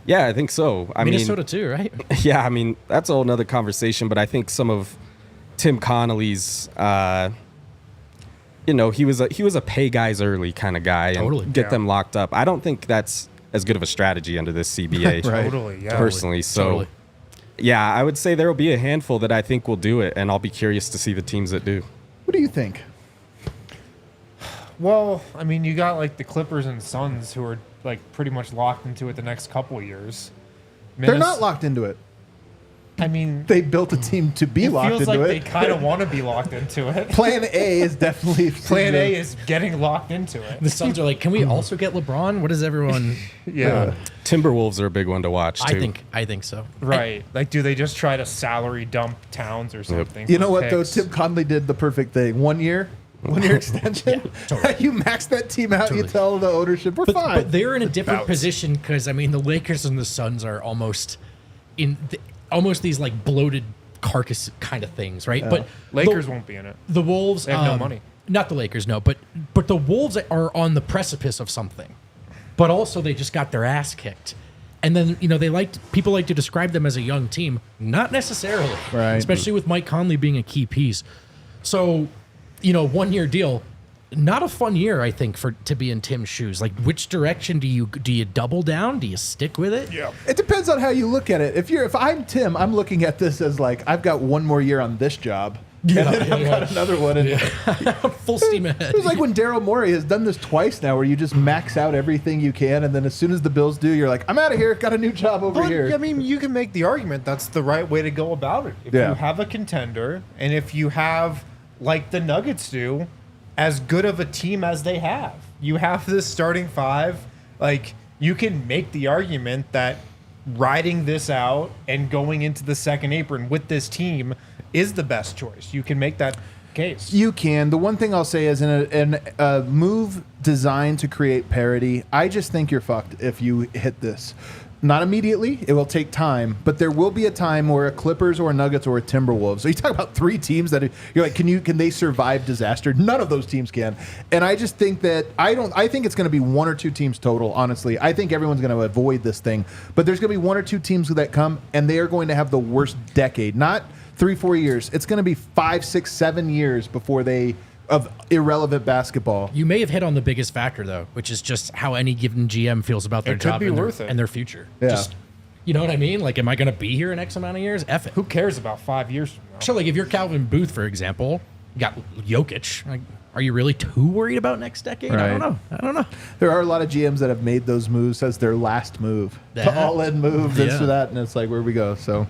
Yeah, I think so. Minnesota too, right? Yeah, I mean, that's a whole nother conversation, but I think some of Tim Connolly's, he was a pay guys early kind of guy and get them locked up. I don't think that's as good of a strategy under this CBA. Totally, yeah. Personally, yeah, I would say there will be a handful that I think will do it, and I'll be curious to see the teams that do. What do you think? Well, I mean, you got like the Clippers and Suns who are like pretty much locked into it the next couple of years. They're not locked into it. I mean, they built a team to be locked into it. It feels like they kind of want to be locked into it. Plan A is definitely Plan A is getting locked into it. The Suns are like, can we also get LeBron? What is everyone? Yeah. Timberwolves are a big one to watch too. I think so. Right. Like, do they just try to salary dump Towns or something? You know what though? Tim Conley did the perfect thing. 1 year. 1 year extension. Yeah, totally. You max that team out. You tell the ownership we're fine. But they're in a different position because I mean the Lakers and the Suns are almost almost these like bloated carcass kind of things, right? Yeah. But Lakers won't be in it. The Wolves they have no money. Not the Lakers, no. But the Wolves are on the precipice of something. But also they just got their ass kicked. And then people like to describe them as a young team, not necessarily, right? Especially with Mike Conley being a key piece. So. 1 year deal, not a fun year, I think, to be in Tim's shoes. Like, which direction do you double down? Do you stick with it? Yeah, it depends on how you look at it. If I'm Tim, I'm looking at this as like I've got one more year on this job. Yeah, and then I've got another one. And full steam ahead. It was like when Daryl Morey has done this twice now, where you just max out everything you can, and then as soon as the Bills do, you're like, I'm out of here. Got a new job over here. I mean, you can make the argument that's the right way to go about it. If you have a contender, and if you have, like the Nuggets do, as good of a team as they have. You have this starting five. Like, you can make the argument that riding this out and going into the second apron with this team is the best choice. You can make that case. You can. The one thing I'll say is in a move designed to create parity, I just think you're fucked if you hit this. Not immediately. It will take time, but there will be a time where a Clippers or a Nuggets or a Timberwolves. So you talk about three teams that you're like, can they survive disaster? None of those teams can. And I just think that I think it's going to be one or two teams total. Honestly, I think everyone's going to avoid this thing, but there's going to be one or two teams that come, and they are going to have the worst decade. Not 3-4 years. It's going to be 5, 6, 7 years before they. Of irrelevant basketball. You may have hit on the biggest factor, though, which is just how any given GM feels about their job and their future. Yeah. Just, you know what I mean? Like, am I going to be here in X amount of years? F it. Who cares about 5 years from now? Sure, like if you're Calvin Booth, for example, you got Jokic. Like, are you really too worried about next decade? Right. I don't know. There are a lot of GMs that have made those moves as their last move. The all-in move, this or that, and it's like, where we go. So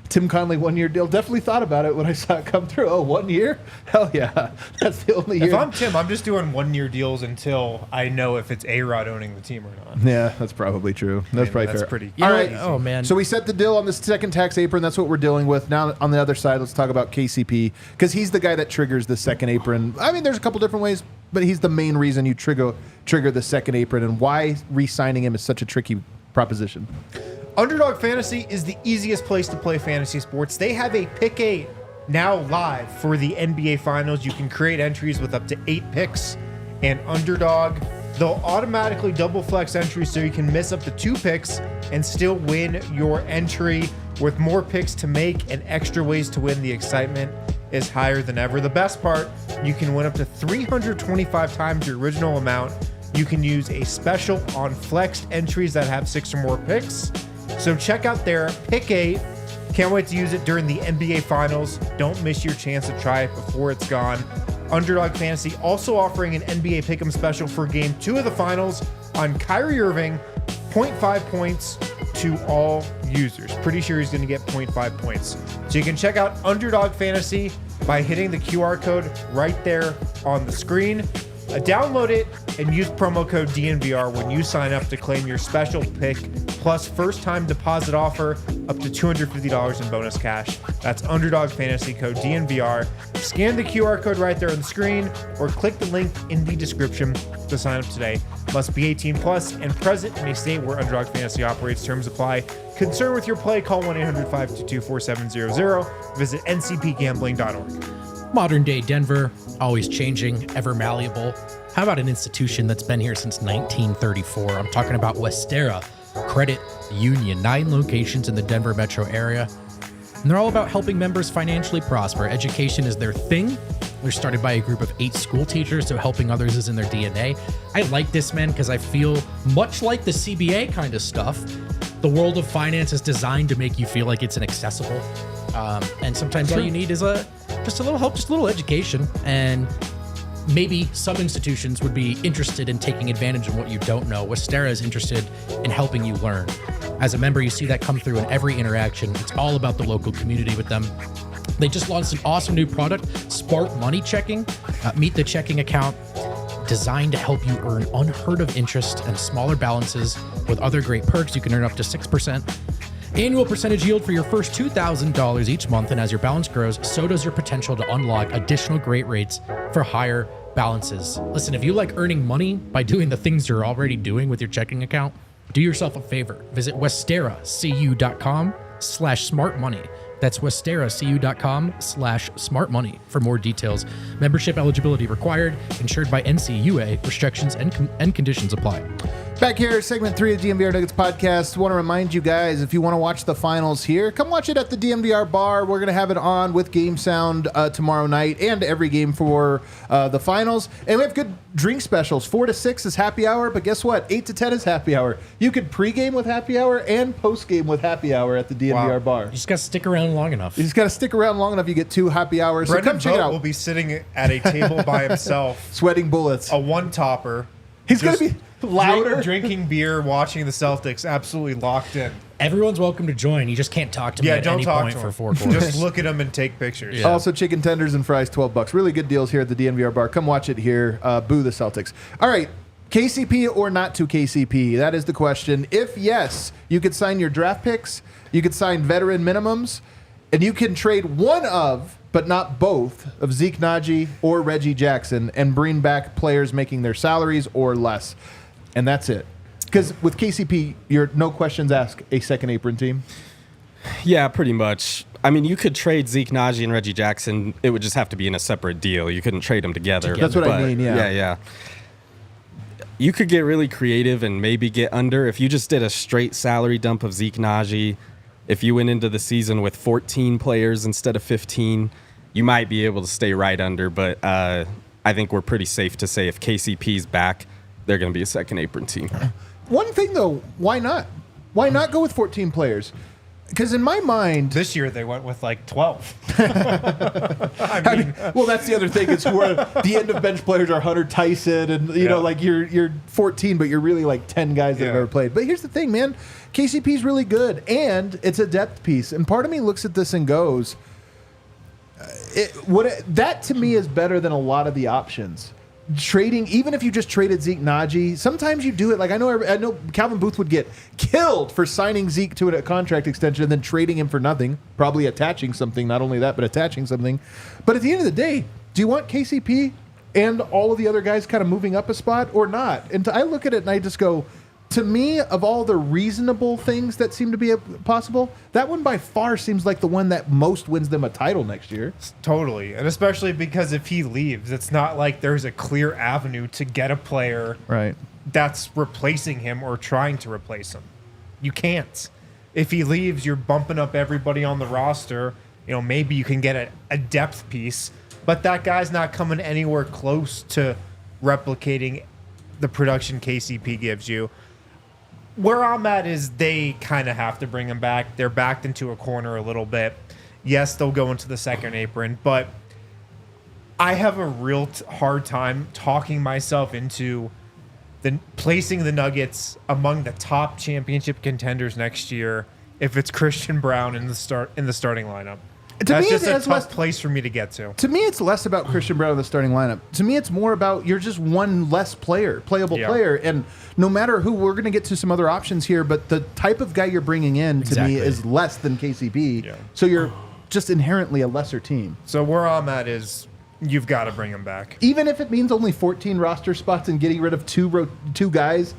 Tim Conley 1 year deal. Definitely thought about it when I saw it come through. Oh, 1 year? Hell yeah. That's the only year. If I'm Tim, I'm just doing 1 year deals until I know if it's A-Rod owning the team or not. Yeah, that's probably true. That's probably fair. That's pretty. All right. Oh, man. So we set the deal on the second tax apron. That's what we're dealing with. Now on the other side, let's talk about KCP, because he's the guy that triggers the second apron. I mean, there's a couple different ways, but he's the main reason you trigger the second apron, and why re-signing him is such a tricky proposition. Underdog Fantasy is the easiest place to play fantasy sports. They have a Pick 8 now live for the NBA Finals. You can create entries with up to 8 picks. And Underdog, they'll automatically double flex entries so you can miss up to 2 picks and still win your entry. With more picks to make and extra ways to win, the excitement is higher than ever. The best part, you can win up to 325 times your original amount. You can use a special on flexed entries that have 6 or more picks. So check out their Pick 8. Can't wait to use it during the NBA Finals. Don't miss your chance to try it before it's gone. Underdog Fantasy also offering an NBA Pick'em special for Game 2 of the Finals on Kyrie Irving, 0.5 points to all users. Pretty sure he's going to get 0.5 points. So you can check out Underdog Fantasy by hitting the QR code right there on the screen, Download it and use promo code DNVR when you sign up to claim your special pick plus first-time deposit offer up to $250 in bonus cash. That's Underdog Fantasy code DNVR. Scan the QR code right there on the screen or click the link in the description to sign up today. Must be 18 plus and present in a state where Underdog Fantasy operates. Terms apply. Concerned with your play? Call 1-800-522-4700. Visit ncpgambling.org. Modern day Denver, always changing, ever malleable. How about an institution that's been here since 1934? I'm talking about Westera Credit Union, 9 locations in the Denver metro area. And they're all about helping members financially prosper. Education is their thing. They're started by a group of 8 school teachers, so helping others is in their DNA. I like this, man, because I feel much like the CBA kind of stuff. The world of finance is designed to make you feel like it's inaccessible. And sometimes all you need is just a little help, just a little education. And maybe some institutions would be interested in taking advantage of what you don't know. Westera is interested in helping you learn. As a member, you see that come through in every interaction. It's all about the local community with them. They just launched an awesome new product, Smart Money Checking. Meet the checking account designed to help you earn unheard of interest and smaller balances. With other great perks, you can earn up to 6% annual percentage yield for your first $2,000 each month. And as your balance grows, so does your potential to unlock additional great rates for higher balances. Listen, if you like earning money by doing the things you're already doing with your checking account, do yourself a favor. Visit westeracu.com/smartmoney. That's westeracu.com/smartmoney for more details. Membership eligibility required. Insured by NCUA. Restrictions and conditions apply. Back here, segment 3 of DNVR Nuggets Podcast. Want to remind you guys, if you want to watch the finals here, come watch it at the DNVR bar. We're going to have it on with game sound tomorrow night and every game for the finals. And we have good drink specials. 4 to 6 is happy hour, but guess what? 8 to 10 is happy hour. You could pregame with happy hour and postgame with happy hour at the DNVR bar. You just got to stick around long enough. You just got to stick around long enough. You get 2 happy hours. So come check it out. Will be sitting at a table by himself, sweating bullets. A one-topper. He's going to be louder. Drinking beer, watching the Celtics, absolutely locked in. Everyone's welcome to join. You just can't talk to me at any point for 4 quarters. Just look at them and take pictures. Yeah. Also, chicken tenders and fries, $12. Really good deals here at the DNVR bar. Come watch it here. Boo the Celtics. All right. KCP or not to KCP? That is the question. If yes, you could sign your draft picks, you could sign veteran minimums, and you can trade one of, but not both, of Zeke Naji or Reggie Jackson and bring back players making their salaries or less. And that's it. Because with KCP, you're no questions asked a second apron team. Yeah, pretty much. I mean, you could trade Zeke Naji and Reggie Jackson. It would just have to be in a separate deal. You couldn't trade them together. That's what I mean, yeah. Yeah. You could get really creative and maybe get under. If you just did a straight salary dump of Zeke Naji, if you went into the season with 14 players instead of 15, you might be able to stay right under. But I think we're pretty safe to say if KCP's back, they're going to be a second apron team. One thing, though, why not? Why not go with 14 players? Because in my mind... This year they went with like 12. I mean, well, that's the other thing. Is where the end of bench players are Hunter Tyson and, you know, like you're 14, but you're really like 10 guys that have ever played. But here's the thing, man. KCP's really good, and it's a depth piece. And part of me looks at this and goes, that to me is better than a lot of the options. Trading, even if you just traded Zeke Naji, sometimes you do it. Like I know Calvin Booth would get killed for signing Zeke to a contract extension and then trading him for nothing, probably attaching something. Not only that, but attaching something. But at the end of the day, do you want KCP and all of the other guys kind of moving up a spot or not? And I look at it and I just go, to me, of all the reasonable things that seem to be possible, that one by far seems like the one that most wins them a title next year. Totally. And especially because if he leaves, it's not like there's a clear avenue to get a player that's replacing him or trying to replace him. You can't. If he leaves, you're bumping up everybody on the roster. You know, maybe you can get a depth piece, but that guy's not coming anywhere close to replicating the production KCP gives you. Where I'm at is they kind of have to bring him back. They're backed into a corner a little bit. Yes, they'll go into the second apron, but I have a real hard time talking myself into placing the Nuggets among the top championship contenders next year if it's Christian Brown in the starting lineup. That's just a tough place for me to get to. To me, it's less about Christian Brown in the starting lineup. To me, it's more about you're just one less playable player. And no matter who, we're going to get to some other options here, but the type of guy you're bringing in, to me, is less than KCP. Yeah. So you're just inherently a lesser team. So where I'm at is you've got to bring him back. Even if it means only 14 roster spots and getting rid of two guys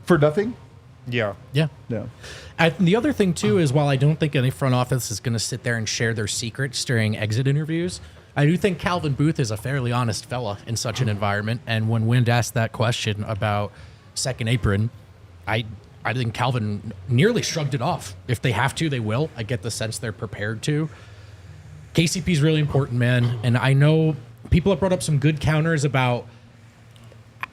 for nothing? Yeah. And the other thing, too, is while I don't think any front office is going to sit there and share their secrets during exit interviews, I do think Calvin Booth is a fairly honest fella in such an environment. And when Wind asked that question about second apron, I think Calvin nearly shrugged it off. If they have to, they will. I get the sense they're prepared to. KCP is really important, man. And I know people have brought up some good counters about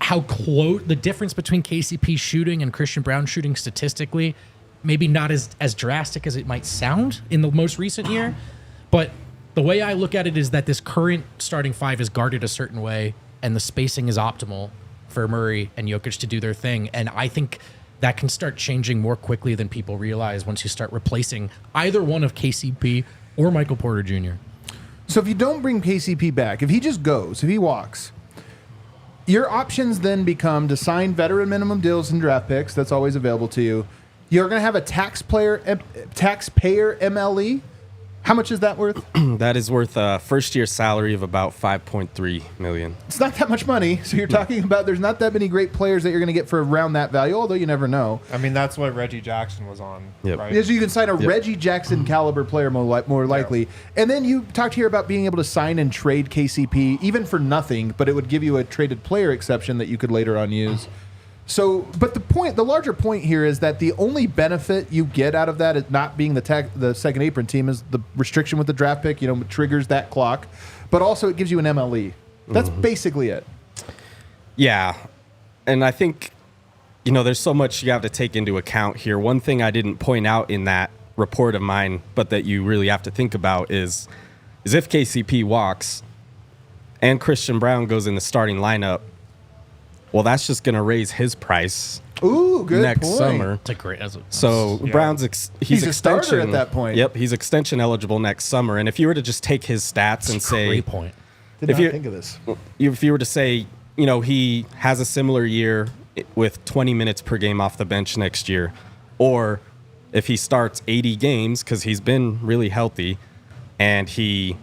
how close the difference between KCP shooting and Christian Brown shooting statistically, maybe not as drastic as it might sound in the most recent year. But the way I look at it is that this current starting five is guarded a certain way and the spacing is optimal for Murray and Jokic to do their thing. And I think that can start changing more quickly than people realize once you start replacing either one of KCP or Michael Porter Jr. So if you don't bring KCP back, if he just goes, if he walks, your options then become to sign veteran minimum deals and draft picks. That's always available to you. You're going to have a taxpayer MLE. How much is that worth? That is worth a first-year salary of about $5.3 million. It's not that much money. So you're talking about there's not that many great players that you're going to get for around that value, although you never know. I mean, that's what Reggie Jackson was on, right? So you can sign a Reggie Jackson caliber player more likely. And then you talked here about being able to sign and trade KCP, even for nothing, but it would give you a traded player exception that you could later on use. So, but the larger point here is that the only benefit you get out of that is not being the second apron team is the restriction with the draft pick, triggers that clock, but also it gives you an MLE. That's basically it. Yeah. And I think, there's so much you have to take into account here. One thing I didn't point out in that report of mine, but that you really have to think about is if KCP walks and Christian Brown goes in the starting lineup, well, that's just going to raise his price. Ooh, good next point. summer. It's a great. Brown's he's a starter at that point. Yep, he's extension eligible next summer. And if you were to just take his stats and say, great point. Did not think of this. If you were to say, he has a similar year with 20 minutes per game off the bench next year, or if he starts 80 games because he's been really healthy, and he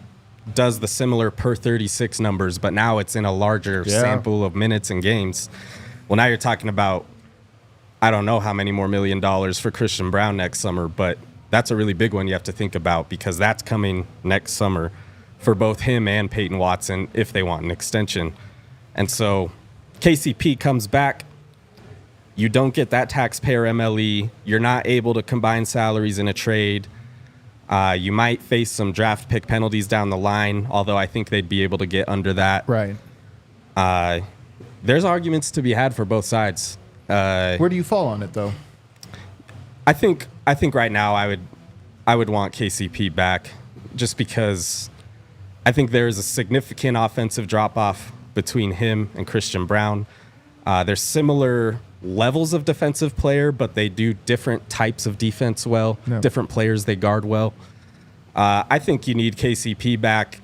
does the similar per 36 numbers, but now it's in a larger sample of minutes and games. Well, now you're talking about, I don't know how many more $1 million for Christian Brown next summer, but that's a really big one you have to think about because that's coming next summer for both him and Peyton Watson if they want an extension. And so KCP comes back, you don't get that taxpayer MLE, you're not able to combine salaries in a trade. You might face some draft pick penalties down the line, although I think they'd be able to get under that. Right. There's arguments to be had for both sides. Where do you fall on it, though? I think right now I would want KCP back just because I think there is a significant offensive drop-off between him and Christian Brown. They're similar levels of defensive player, but they do different types of defense well, different players they guard well. I think you need KCP back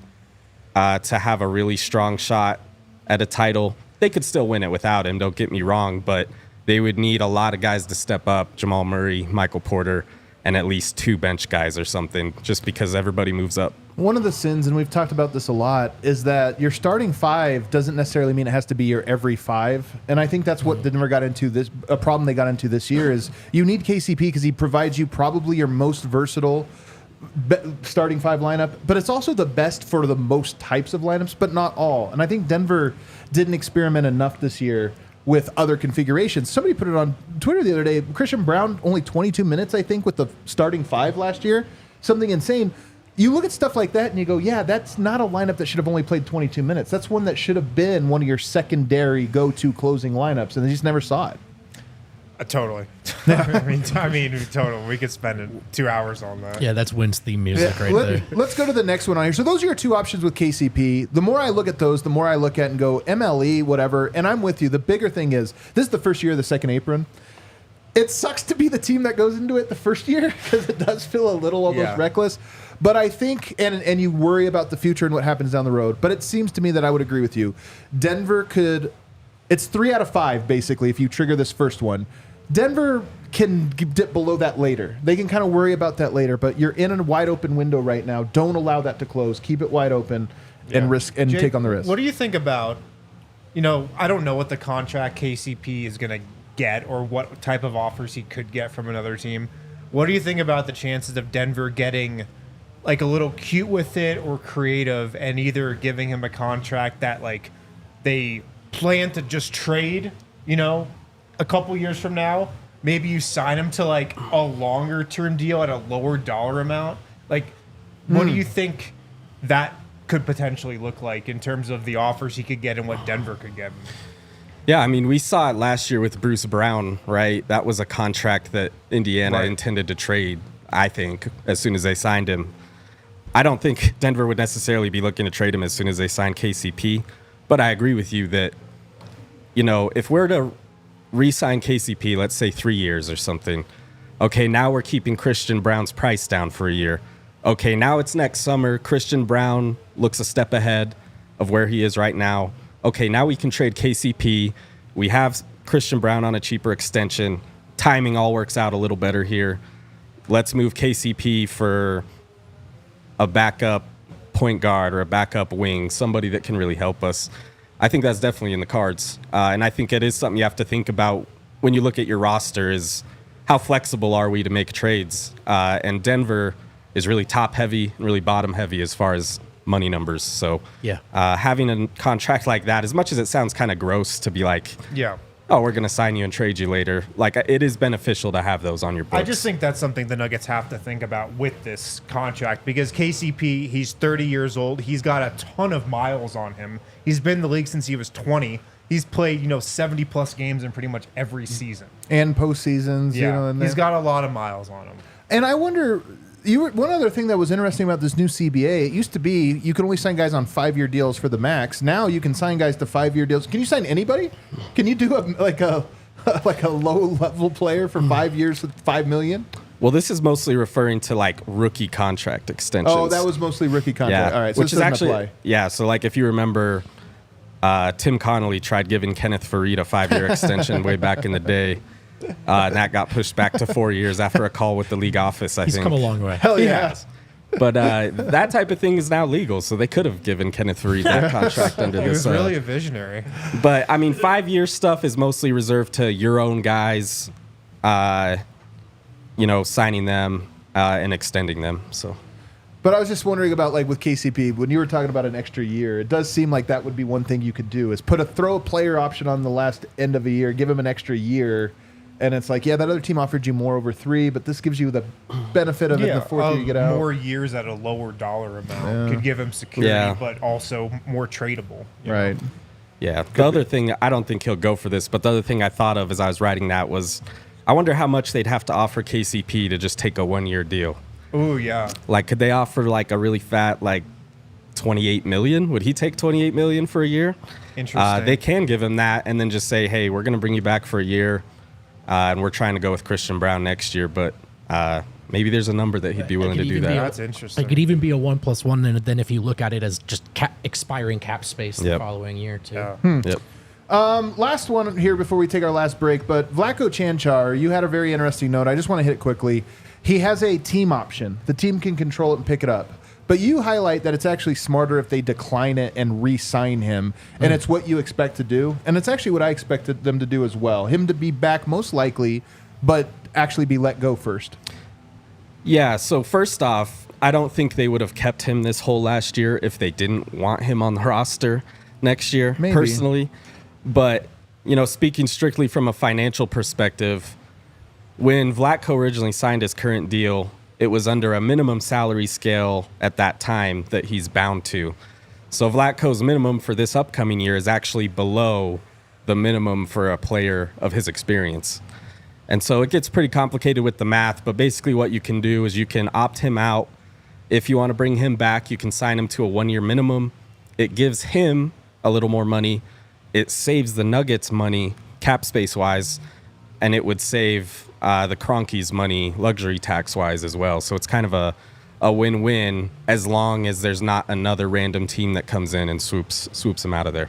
to have a really strong shot at a title. They could still win it without him, don't get me wrong, but they would need a lot of guys to step up, Jamal Murray, Michael Porter, and at least 2 bench guys or something, just because everybody moves up. One of the sins, and we've talked about this a lot, is that your starting 5 doesn't necessarily mean it has to be your every 5. And I think that's what Denver got into a problem they got into this year is you need KCP because he provides you probably your most versatile starting 5 lineup, but it's also the best for the most types of lineups, but not all. And I think Denver didn't experiment enough this year with other configurations. Somebody put it on Twitter the other day. Christian Brown, only 22 minutes, I think, with the starting 5 last year. Something insane. You look at stuff like that and you go, yeah, that's not a lineup that should have only played 22 minutes. That's one that should have been one of your secondary go-to closing lineups, and they just never saw it. Totally. I mean, total. We could spend 2 hours on that. Yeah, that's Wynn's theme music there. Let's go to the next one on here. So those are your 2 options with KCP. The more I look at those, the more I look at and go, MLE, whatever, and I'm with you. The bigger thing is, this is the first year of the second apron. It sucks to be the team that goes into it the first year because it does feel a little almost reckless. But I think, and you worry about the future and what happens down the road, but it seems to me that I would agree with you. Denver could, it's 3 out of 5, basically, if you trigger this first one. Denver can dip below that later. They can kind of worry about that later, but you're in a wide open window right now. Don't allow that to close. Keep it wide open and risk and Jake, take on the risk. What do you think about, I don't know what the contract KCP is going to get or what type of offers he could get from another team. What do you think about the chances of Denver getting like a little cute with it or creative and either giving him a contract that like they plan to just trade, a couple years from now? Maybe you sign him to like a longer term deal at a lower dollar amount. Like, what do you think that could potentially look like in terms of the offers he could get and what Denver could get him? Yeah, I mean, we saw it last year with Bruce Brown, right? That was a contract that Indiana intended to trade, I think, as soon as they signed him. I don't think Denver would necessarily be looking to trade him as soon as they sign KCP, but I agree with you that, if we're to re-sign KCP, let's say 3 years or something, okay, now we're keeping Christian Brown's price down for a year. Okay, now it's next summer. Christian Brown looks a step ahead of where he is right now. Okay, now we can trade KCP. We have Christian Brown on a cheaper extension. Timing all works out a little better here. Let's move KCP for a backup point guard or a backup wing, somebody that can really help us. I think that's definitely in the cards. And I think it is something you have to think about when you look at your roster is how flexible are we to make trades? And Denver is really top heavy and really bottom heavy as far as money numbers. So having a contract like that, as much as it sounds kind of gross to be like, oh, we're going to sign you and trade you later, like it is beneficial to have those on your books. I just think that's something the Nuggets have to think about with this contract because KCP, he's 30 years old. He's got a ton of miles on him. He's been in the league since he was 20. He's played, 70-plus games in pretty much every season. And postseasons, he's got a lot of miles on him. And I wonder... one other thing that was interesting about this new CBA, it used to be you could only sign guys on 5-year deals for the max. Now you can sign guys to 5-year deals. Can you sign anybody? Can you do a low-level player for 5 years with $5 million? Well, this is mostly referring to like rookie contract extensions. Oh, that was mostly rookie contract. Yeah. All right, so which is actually apply. So like if you remember, Tim Connolly tried giving Kenneth Faried a 5-year extension way back in the day. And that got pushed back to 4 years after a call with the league office, I think. He's come a long way. Hell yeah. But that type of thing is now legal, so they could have given Kenneth Faried that contract under He this. was really a visionary. But, 5-year stuff is mostly reserved to your own guys, signing them and extending them. So. But I was just wondering about, with KCP, when you were talking about an extra year, it does seem like that would be one thing you could do, is throw a player option on the last end of a year, give him an extra year. And it's like, that other team offered you more over 3, but this gives you the benefit of it in the fourth year you get out. More years at a lower dollar amount could give him security, but also more tradable. Right. Yeah. The other thing, I don't think he'll go for this, but the other thing I thought of as I was writing that was, I wonder how much they'd have to offer KCP to just take a 1-year deal. Oh, yeah. Like, could they offer a really fat, $28 million? Would he take $28 million for a year? Interesting. They can give him that and then just say, hey, we're going to bring you back for a year. And we're trying to go with Christian Brown next year, but maybe there's a number that he'd be willing to do that. That's interesting. It could even be a 1+1, and then if you look at it as just expiring cap space the following year, too. Yeah. Yep. Last one here before we take our last break, but Vlatko Cancar, you had a very interesting note. I just want to hit it quickly. He has a team option. The team can control it and pick it up. But you highlight that it's actually smarter if they decline it and re-sign him, and it's what you expect to do. And it's actually what I expected them to do as well. Him to be back most likely, but actually be let go first. Yeah, so first off, I don't think they would have kept him this whole last year if they didn't want him on the roster next year, personally. But, speaking strictly from a financial perspective, when Vlatko originally signed his current deal, it was under a minimum salary scale at that time that he's bound to. So Vlatko's minimum for this upcoming year is actually below the minimum for a player of his experience. And so it gets pretty complicated with the math, but basically what you can do is you can opt him out. If you want to bring him back, you can sign him to a 1-year minimum. It gives him a little more money. It saves the Nuggets money, cap space-wise, and it would save the Kroenkes money luxury tax-wise as well. So it's kind of a a win-win as long as there's not another random team that comes in and swoops him out of there.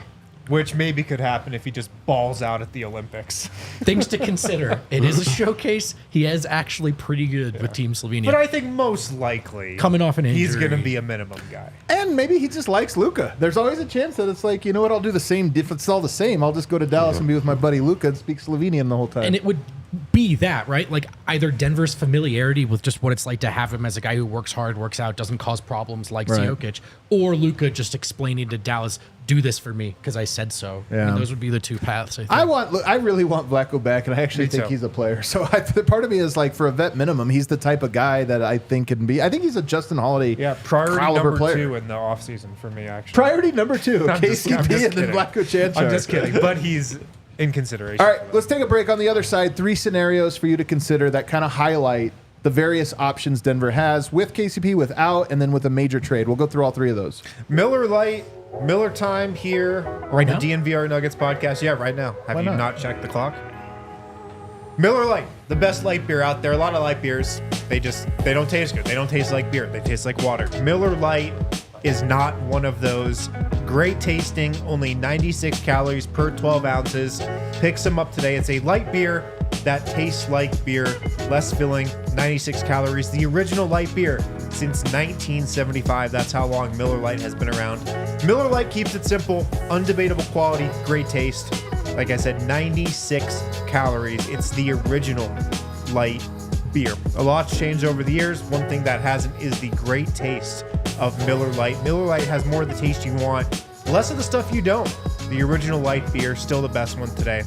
Which maybe could happen if he just balls out at the Olympics. Things to consider. It is a showcase. He is actually pretty good with Team Slovenia. But I think most likely Coming off an he's injury. going to be a minimum guy. And maybe he just likes Luka. There's always a chance that it's like, you know what, I'll do the same. If it's all the same, I'll just go to Dallas and be with my buddy Luka and speak Slovenian the whole time. And it would be that, right? Like either Denver's familiarity with just what it's like to have him as a guy who works hard, works out, doesn't cause problems like Right. Jokic, or Luka just explaining to Dallas, do this for me because I said so. Yeah. I mean, those would be the two paths, I think. I really want Vlatko back, and I actually Me think too. he's a player. So part of me is like, for a vet minimum, he's the type of guy that I think can be. I think he's a Justin Holiday Priority caliber number player. 2 in the offseason for me, actually. Priority number 2, I'm just KCP and then kidding. Vlatko Chanchar. I'm just kidding, but he's in consideration. All right, let's take a break. On the other side, 3 scenarios for you to consider that kind of highlight the various options Denver has with KCP, without, and then with a major trade. We'll go through all 3 of those. Miller Lite, Miller time here Right on the now? DNVR Nuggets podcast. Yeah, right now. Have Why you not? not checked the clock? Miller Lite, the best light beer out there. A lot of light beers, they don't taste good. They don't taste like beer. They taste like water. Miller Lite is not one of those. Great tasting, only 96 calories per 12 ounces. Pick some up today. It's a light beer that tastes like beer, less filling, 96 calories. The original light beer since 1975. That's how long Miller Lite has been around. Miller Lite keeps it simple, undebatable quality, great taste. Like I said, 96 calories. It's the original light beer. A lot's changed over the years. One thing that hasn't is the great taste of Miller Lite. Miller Lite has more of the taste you want, less of the stuff you don't. The original light beer, still the best one today.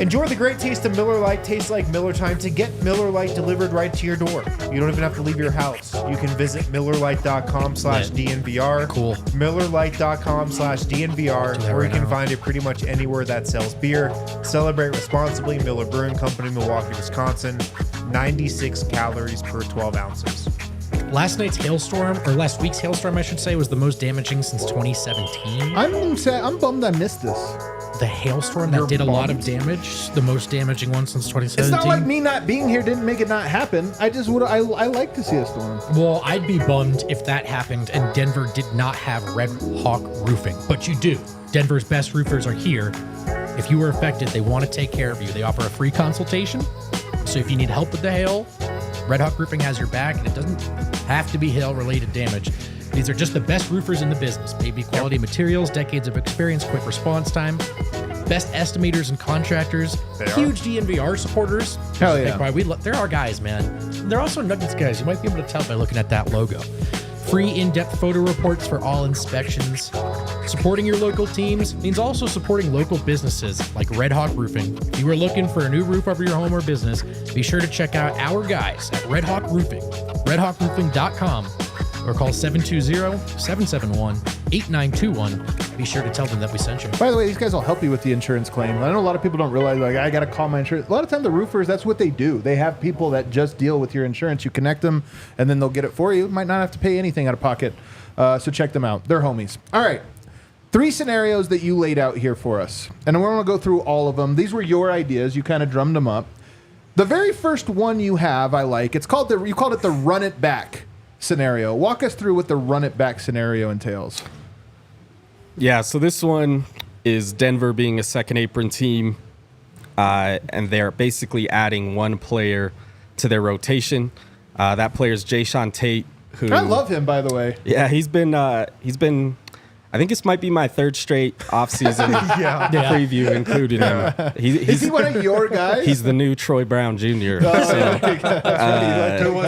Enjoy the great taste of Miller Lite. Tastes like Miller time. To get Miller Lite delivered right to your door, you don't even have to leave your house. You can visit MillerLite.com/DNVR. Cool. MillerLite.com/DNVR, Do that or you right can now. find it pretty much anywhere that sells beer. Celebrate responsibly. Miller Brewing Company, Milwaukee, Wisconsin. 96 calories per 12 ounces. Last night's hailstorm, or last week's hailstorm, I should say, was the most damaging since 2017. I'm bummed I missed this. The hailstorm that did a lot of damage, the most damaging one since 2017. It's not like me not being here didn't make it not happen. I just would. I like to see a storm. Well, I'd be bummed if that happened and Denver did not have Red Hawk Roofing, but you do. Denver's best roofers are here. If you were affected, they want to take care of you. They offer a free consultation. So if you need help with the hail, Red Hawk Roofing has your back, and it doesn't have to be hail-related damage. These are just the best roofers in the business. Maybe quality materials, decades of experience, quick response time, best estimators and contractors, huge DNVR supporters. Hell yeah. They're our guys, man. They're also Nuggets guys. You might be able to tell by looking at that logo. Free in-depth photo reports for all inspections. Supporting your local teams means also supporting local businesses like Red Hawk Roofing. If you are looking for a new roof over your home or business, be sure to check out our guys at Red Hawk Roofing, redhawkroofing.com, or call 720-771-8921. Be sure to tell them that we sent you. By the way, these guys will help you with the insurance claim. I know a lot of people don't realize, like, I got to call my insurance. A lot of times the roofers, that's what they do. They have people that just deal with your insurance. You connect them, and then they'll get it for you. Might not have to pay anything out of pocket. So check them out. They're homies. All right. 3 scenarios that you laid out here for us. And we're going to go through all of them. These were your ideas. You kind of drummed them up. The very first one you have, I like. You called it the run it back scenario. Walk us through what the run it back scenario entails. Yeah, so this one is Denver being a second apron team, and they're basically adding one player to their rotation. That player is Jayshawn Tate, who I love him, by the way. Yeah, he's been. I think this might be my 3rd straight offseason preview, including him. Is he one of your guys? He's the new Troy Brown Jr. Who was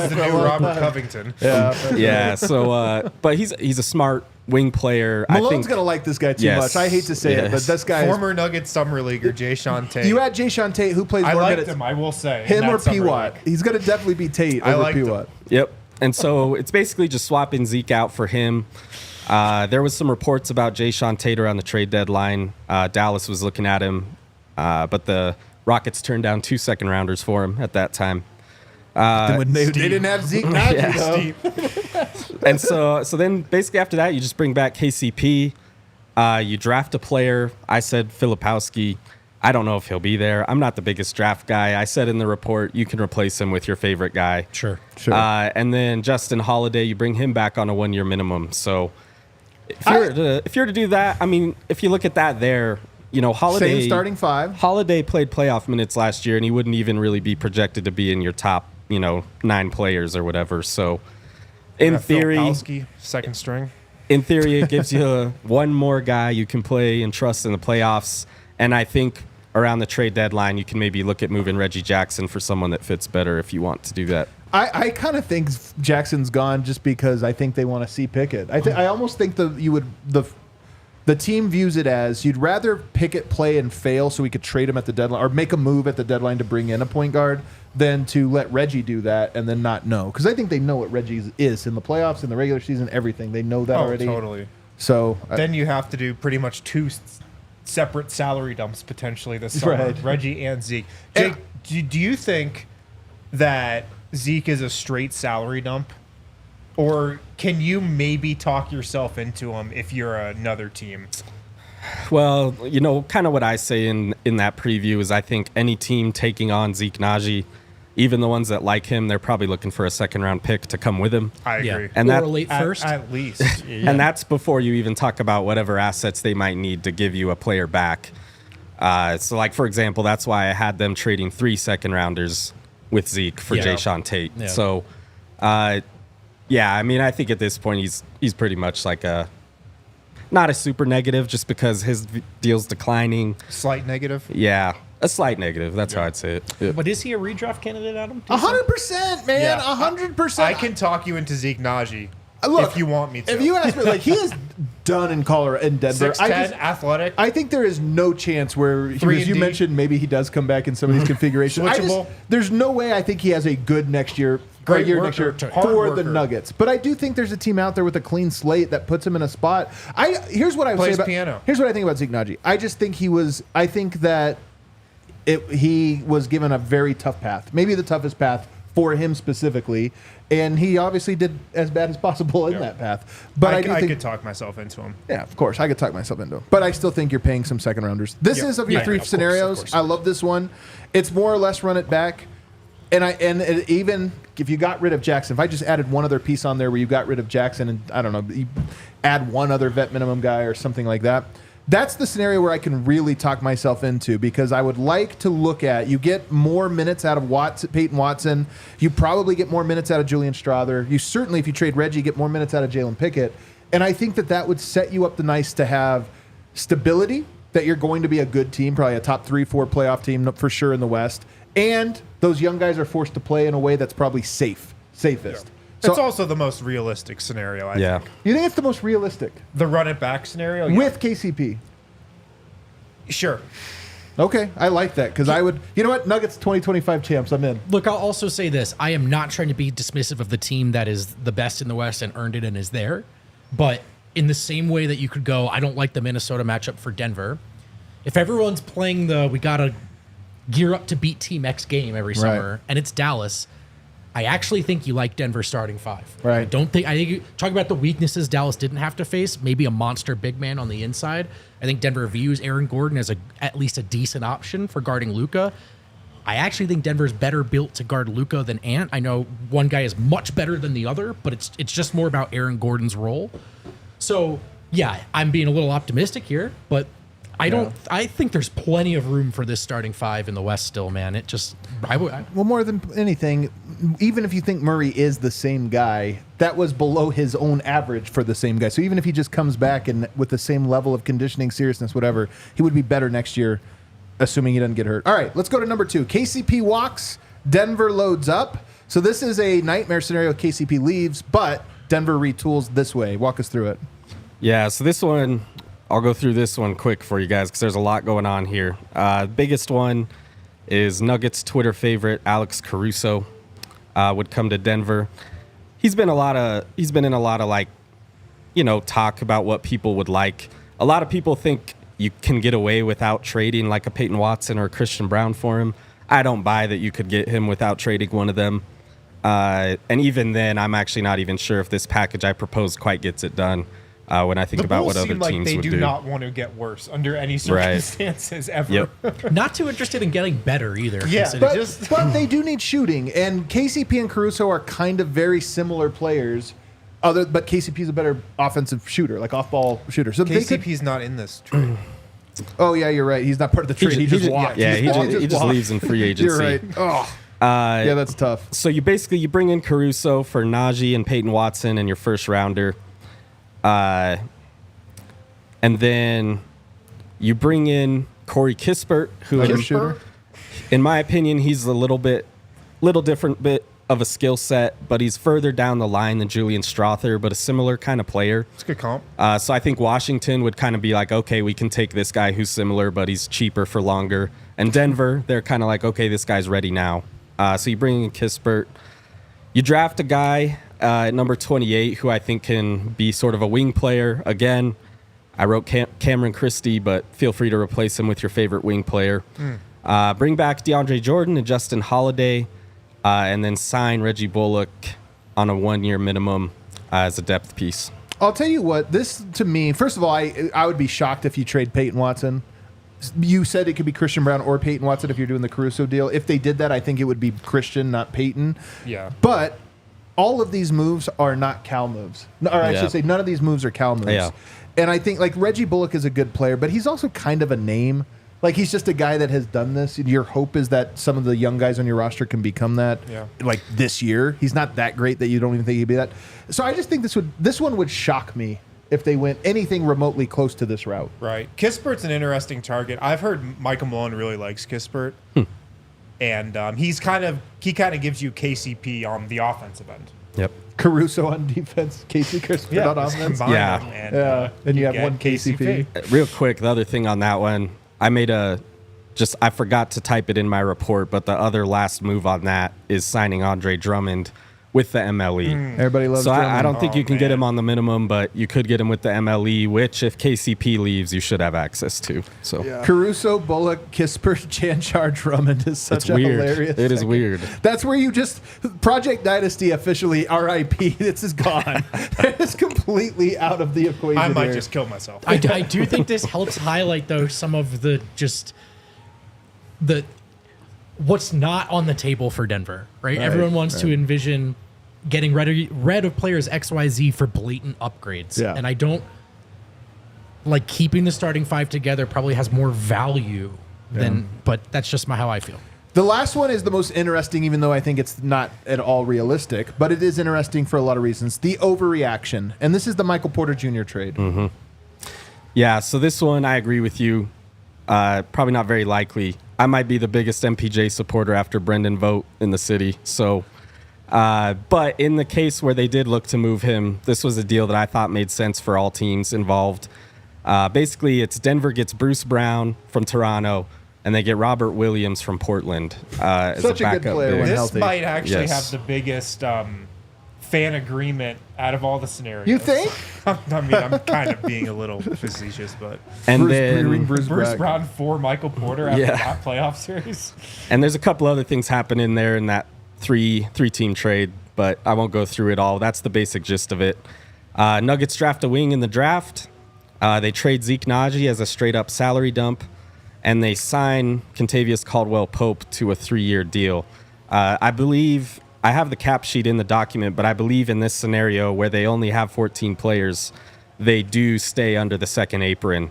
the new Robert Covington? Yeah. So, but he's a smart wing player. Malone's gonna like this guy too much. I hate to say it, but this guy Former Nuggets summer leaguer Jayshawn Tate. You had Jayshawn Tate, who plays I more liked minutes. him, I will say. Him in or that summer P-Watt. league. He's gonna definitely be Tate I over liked him. P-Watt. Yep. And so it's basically just swapping Zeke out for him. There was some reports about Jayshawn Tate around the trade deadline. Dallas was looking at him, but the Rockets turned down 2 second-rounders for him at that time. They didn't have Zeke Naji, though. And so then basically after that, you just bring back KCP. You draft a player. I said Filipowski. I don't know if he'll be there. I'm not the biggest draft guy. I said in the report, you can replace him with your favorite guy. Sure. And then Justin Holiday, you bring him back on a 1-year minimum. So if you're to do that, I mean, if you look at that there, you know, Holiday Same starting 5. Holiday played playoff minutes last year, and he wouldn't even really be projected to be in your top, 9 players or whatever. So in theory, Phil second string. In theory, it gives you one more guy you can play and trust in the playoffs. And I think around the trade deadline, you can maybe look at moving Reggie Jackson for someone that fits better if you want to do that. I kind of think Jackson's gone just because I think they want to see Pickett. I almost think the team views it as you'd rather Pickett play and fail so we could trade him at the deadline or make a move at the deadline to bring in a point guard than to let Reggie do that and then not know. Because I think they know what Reggie is in the playoffs, in the regular season, everything. They know that already. Totally. So then you have to do pretty much 2 separate salary dumps potentially this summer. Right. Reggie and Zeke. Jake, do you think that Zeke is a straight salary dump? Or can you maybe talk yourself into him if you're another team? Well, kind of what I say in that preview is I think any team taking on Zeke Naji, even the ones that like him, they're probably looking for a second-round pick to come with him. I agree. And or that, a late first. At least. And that's before you even talk about whatever assets they might need to give you a player back. So, like, for example, that's why I had them trading 3 second-rounders with Zeke for Jayshawn Tate. Yeah. So, yeah, I mean, I think at this point he's pretty much like not a super negative just because his deal's declining. Slight negative? Yeah, a slight negative. That's how I'd say it. Yeah. But is he a redraft candidate, Adam? 100%, man. Yeah. 100%. I can talk you into Zeke Naji Look, if you want me to. If you ask me, he is done in Colorado, in Denver. 6'10", athletic. I think there is no chance where, as you mentioned, maybe he does come back in some of these configurations. Switchable. There's no way I think he has a good next year. Great year worker, next year hard for worker. the Nuggets. But I do think there's a team out there with a clean slate that puts him in a spot. Here's what I would Plays say about piano. Here's what I think about Zeke Naji. I just think I think that he was given a very tough path. Maybe the toughest path for him specifically, and he obviously did as bad as possible in that path. But I I could talk myself into him. yeah, of course. I could talk myself into it. But I still think you're paying some second rounders. This is of your 3 of course, scenarios. of course. I love this one. It's more or less run it back. Even if you got rid of Jackson, if I just added one other piece on there where you got rid of Jackson and, I don't know, you add one other vet minimum guy or something like that, that's the scenario where I can really talk myself into because I would like to look at, you get more minutes out of Peyton Watson. You probably get more minutes out of Julian Strawther. You certainly, if you trade Reggie, get more minutes out of Jalen Pickett. And I think that would set you up the nice to have stability, that you're going to be a good team, probably a top 3-4 playoff team for sure in the West. And those young guys are forced to play in a way that's probably safest. Yeah. So, It's also the most realistic scenario, I think. you think it's the most realistic? The run it back scenario? Yeah. With KCP? Sure. Okay, I like that because I would, you know what? Nuggets 2025 champs, I'm in. Look, I'll also say this. I am not trying to be dismissive of the team that is the best in the West and earned it and is there. But in the same way that you could go, I don't like the Minnesota matchup for Denver. If everyone's playing we got to gear up to beat Team X game every summer, and it's Dallas, I actually think you like Denver starting 5. Right. I think you talk about the weaknesses Dallas didn't have to face, maybe a monster big man on the inside. I think Denver views Aaron Gordon as at least a decent option for guarding Luka. I actually think Denver's better built to guard Luka than Ant. I know one guy is much better than the other, but it's just more about Aaron Gordon's role. So, yeah, I'm being a little optimistic here, but I think there's plenty of room for this starting 5 in the West still, man. Well, more than anything, even if you think Murray is the same guy, that was below his own average for the same guy. So even if he just comes back and with the same level of conditioning, seriousness, whatever, he would be better next year, assuming he doesn't get hurt. All right, let's go to number 2. KCP walks, Denver loads up. So this is a nightmare scenario. KCP leaves, but Denver retools this way. Walk us through it. Yeah, so this one, I'll go through this one quick for you guys because there's a lot going on here. Biggest one is Nuggets Twitter favorite Alex Caruso would come to Denver. He's been in a lot of talk about what people would like. A lot of people think you can get away without trading like a Peyton Watson or a Christian Brown for him. I don't buy that you could get him without trading one of them. And even then, I'm actually not even sure if this package I proposed quite gets it done. when I think The about Bulls what other seem like teams they would do do. not want to get worse under any circumstances ever. Yep. Not too interested in getting better either. Yeah, considering- But they do need shooting, and KCP and Caruso are kind of very similar players. But KCP's a better offensive shooter, like off-ball shooter. So they could, KCP's not in this trade. oh yeah, you're right. He's not part of the trade. He just walked. Yeah, he just walked. leaves in free agency. You're right. Oh, yeah, that's tough. So you bring in Caruso for Najee and Peyton Watson in your first rounder, and then you bring in Corey Kispert, who Another shooter. in my opinion, he's a little different bit of a skill set, but he's further down the line than Julian Strother, but a similar kind of player. It's a good comp. So I think Washington would kind of be like, okay, we can take this guy who's similar, but he's cheaper for longer. And Denver, they're kind of like, okay, this guy's ready now. So you bring in Kispert. You draft a guy at number 28 who I think can be sort of a wing player. Again, I wrote Cameron Christie, but feel free to replace him with your favorite wing player. Bring back DeAndre Jordan and Justin Holiday, and then sign Reggie Bullock on a 1-year minimum as a depth piece. I'll tell you what, this to me, first of all, I would be shocked if you trade Peyton Watson. You said it could be Christian Brown or Peyton Watson if you're doing the Caruso deal. If they did that, I think it would be Christian, not Peyton. Yeah. But all of these moves are not Cal moves. Or I should say none of these moves are Cal moves. Yeah. And I think like Reggie Bullock is a good player, but he's also kind of a name. Like he's just a guy that has done this. Your hope is that some of the young guys on your roster can become that. Yeah. Like this year, he's not that great that you don't even think he'd be that. So I just think this one would shock me if they went anything remotely close to this route. Right. Kispert's an interesting target. I've heard Michael Malone really likes Kispert. And he kind of gives you KCP on the offensive end. Yep. Caruso on defense, Casey Kispert on offense. Combine Yeah. them And you have get one KCP. Real quick, the other thing on that one, I forgot to type it in my report, but the other last move on that is signing Andre Drummond with the MLE. Everybody loves So Drummond. I don't think you can get man. him on the minimum, but you could get him with the MLE, which if KCP leaves, you should have access to. So Caruso, Bullock, Kispert, Janchar, Drummond is such it's a weird. hilarious It is thing. weird. That's where you just Project Dynasty officially RIP. This is gone. It's completely out of the equation. I might here. just kill myself. I do think this helps highlight though some of the what's not on the table for Denver, right? Everyone wants to envision getting rid of players XYZ for blatant upgrades. Yeah. And I don't like keeping the starting five together probably has more value than, but that's just how I feel. The last one is the most interesting, even though I think it's not at all realistic, but it is interesting for a lot of reasons. The overreaction. And this is the Michael Porter Jr. trade. Yeah, so this one, I agree with you. Probably not very likely. I might be the biggest MPJ supporter after Brendan Vogt in the city. So, but in the case where they did look to move him, this was a deal that I thought made sense for all teams involved. Basically, it's Denver gets Bruce Brown from Toronto, and they get Robert Williams from Portland as Such a a good backup player big. when This healthy. might actually Yes. have the biggest fan agreement out of all the scenarios. You think? I mean, I'm kind of being a little facetious, but And Bruce Bruce back. Brown for Michael Porter after Yeah. that playoff series. And there's a couple other things happening there in that three-team trade, but I won't go through it all. That's the basic gist of it. Nuggets draft a wing in the draft. They trade Zeke Naji as a straight-up salary dump, and they sign Kentavious Caldwell-Pope to a 3-year deal. I believe I have the cap sheet in the document, but I believe in this scenario where they only have 14 players, they do stay under the second apron,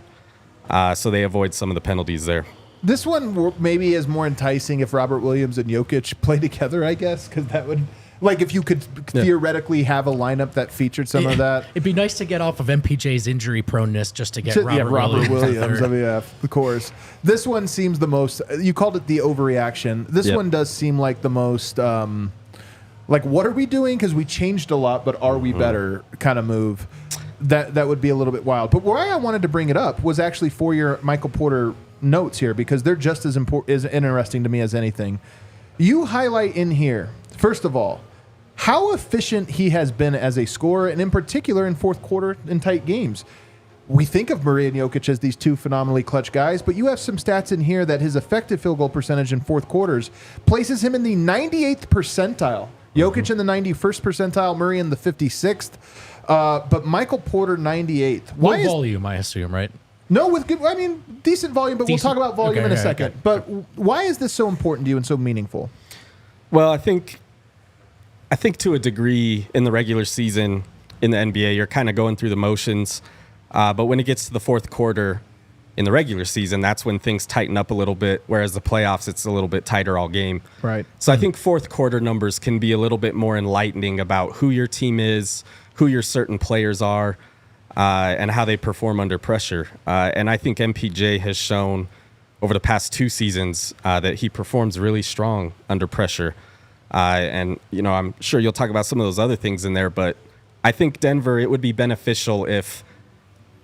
so they avoid some of the penalties there. This one maybe is more enticing if Robert Williams and Jokic play together, I guess, because that would, like, if you could theoretically have a lineup that featured some of that. It'd be nice to get off of MPJ's injury proneness just to get Robert Robert Williams. Williams. I mean, yeah, of course. This one seems the most. You called it the overreaction. This one does seem like the most. Like, what are we doing? Because we changed a lot, but are we better? Kind of move. That would be a little bit wild. But why I wanted to bring it up was actually for your Michael Porter notes here, because they're just as interesting to me as anything. You highlight in here, first of all, how efficient he has been as a scorer, and in particular in fourth quarter in tight games. We think of Murray and Jokic as these two phenomenally clutch guys, but you have some stats in here that his effective field goal percentage in fourth quarters places him in the 98th percentile. Jokic in the 91st percentile, Murray in the 56th. But Michael Porter, 98th. Low volume, I assume, right? No, with good, I mean, decent volume, but we'll talk about volume in a second. Okay. But why is this so important to you and so meaningful? Well, I think to a degree in the regular season in the NBA, you're kind of going through the motions. But when it gets to the fourth quarter in the regular season, that's when things tighten up a little bit, whereas the playoffs, it's a little bit tighter all game. Right. So I think fourth quarter numbers can be a little bit more enlightening about who your team is, who your certain players are, and how they perform under pressure. And I think MPJ has shown over the past 2 seasons that he performs really strong under pressure. And, I'm sure you'll talk about some of those other things in there, but I think Denver, it would be beneficial if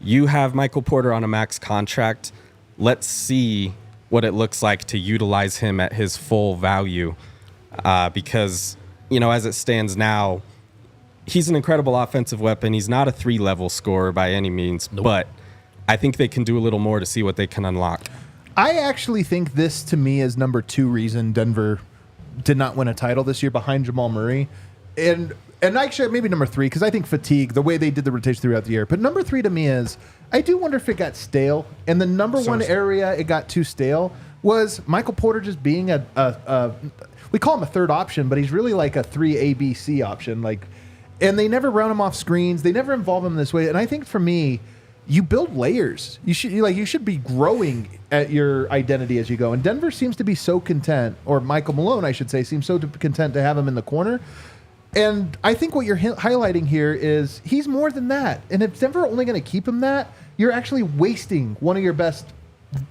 you have Michael Porter on a max contract. Let's see what it looks like to utilize him at his full value. Because, as it stands now, he's an incredible offensive weapon. He's not a 3-level scorer by any means, but I think they can do a little more to see what they can unlock. I actually think this, to me, is number 2 reason Denver did not win a title this year behind Jamal Murray. And actually, maybe number 3, because I think fatigue, the way they did the rotation throughout the year. But number 3 to me is, I do wonder if it got stale. And the number one area it got too stale was Michael Porter just being we call him a third option, but he's really like a 3 ABC option. And they never round him off screens. They never involve him this way. And I think for me, you build layers. You should be growing at your identity as you go. And Denver seems to be so content, or Michael Malone, I should say, seems so content to have him in the corner. And I think what you're highlighting here is he's more than that. And if Denver are only going to keep him that, you're actually wasting one of your best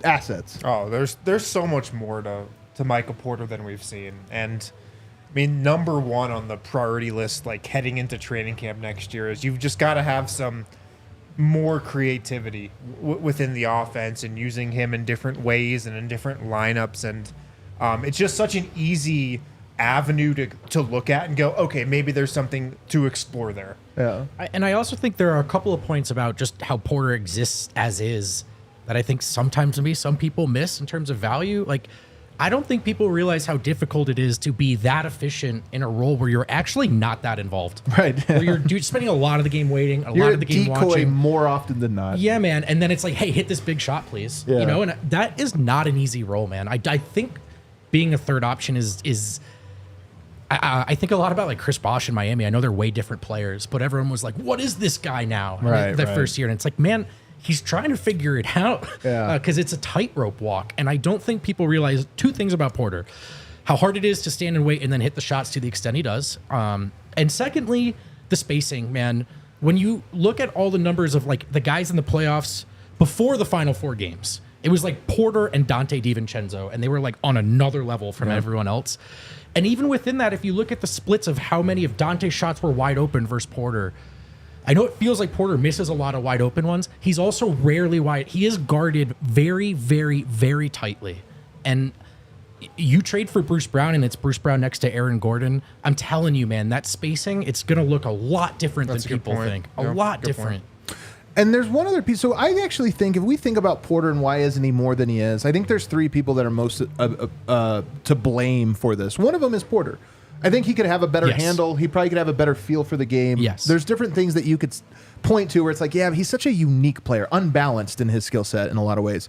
assets. Oh, there's so much more to Michael Porter than we've seen. And I mean, number 1 on the priority list, heading into training camp next year, is you've just got to have some more creativity within the offense and using him in different ways and in different lineups. And it's just such an easy avenue to look at and go, okay, maybe there's something to explore there. Yeah. And I also think there are a couple of points about just how Porter exists as is that I think sometimes maybe some people miss in terms of value. I don't think people realize how difficult it is to be that efficient in a role where you're actually not that involved. Right. Where you're spending a lot of the game waiting, You're lot of the game decoy watching. more often than not. Yeah, man. And then it's like, hey, hit this big shot, please. Yeah. And that is not an easy role, man. I think being a third option is I think a lot about Chris Bosh in Miami. I know they're way different players, but everyone was like, what is this guy now? Right, First year. And it's like, man, he's trying to figure it out because it's a tightrope walk. And I don't think people realize 2 things about Porter: how hard it is to stand and wait and then hit the shots to the extent he does. And secondly, the spacing, man. When you look at all the numbers of the guys in the playoffs before the final 4 games, it was Porter and Dante DiVincenzo, and they were on another level from everyone else. And even within that, if you look at the splits of how many of Dante's shots were wide open versus Porter, I know it feels like Porter misses a lot of wide open ones. He's also rarely wide. He is guarded very, very, very tightly. And you trade for Bruce Brown, and it's Bruce Brown next to Aaron Gordon. I'm telling you, man, that spacing, it's going to look a lot different than people think. A lot different. And there's one other piece. So I actually think if we think about Porter and why isn't he more than he is, I think there's 3 people that are most to blame for this. One of them is Porter. I think he could have a better handle. He probably could have a better feel for the game. Yes. There's different things that you could point to where it's he's such a unique player, unbalanced in his skill set in a lot of ways.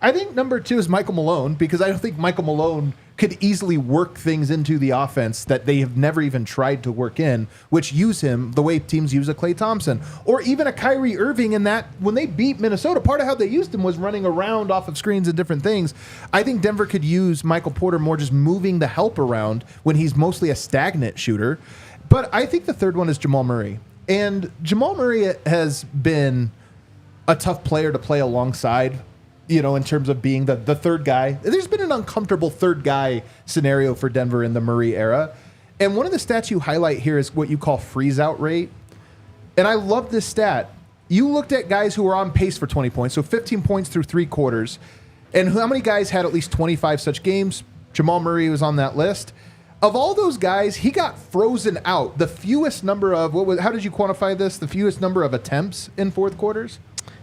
I think number 2 is Michael Malone, because I don't think Michael Malone could easily work things into the offense that they have never even tried to work in, which use him the way teams use a Klay Thompson or even a Kyrie Irving. In that when they beat Minnesota, part of how they used him was running around off of screens and different things. I think Denver could use Michael Porter more just moving the help around when he's mostly a stagnant shooter. But I think the third one is Jamal Murray. And Jamal Murray has been a tough player to play alongside, in terms of being the third guy. There's been an uncomfortable third guy scenario for Denver in the Murray era. And one of the stats you highlight here is what you call freeze out rate. And I love this stat. You looked at guys who were on pace for 20 points, so 15 points through 3 quarters. And how many guys had at least 25 such games? Jamal Murray was on that list. Of all those guys, he got frozen out. The fewest number of, how did you quantify this? The fewest number of attempts in fourth quarters?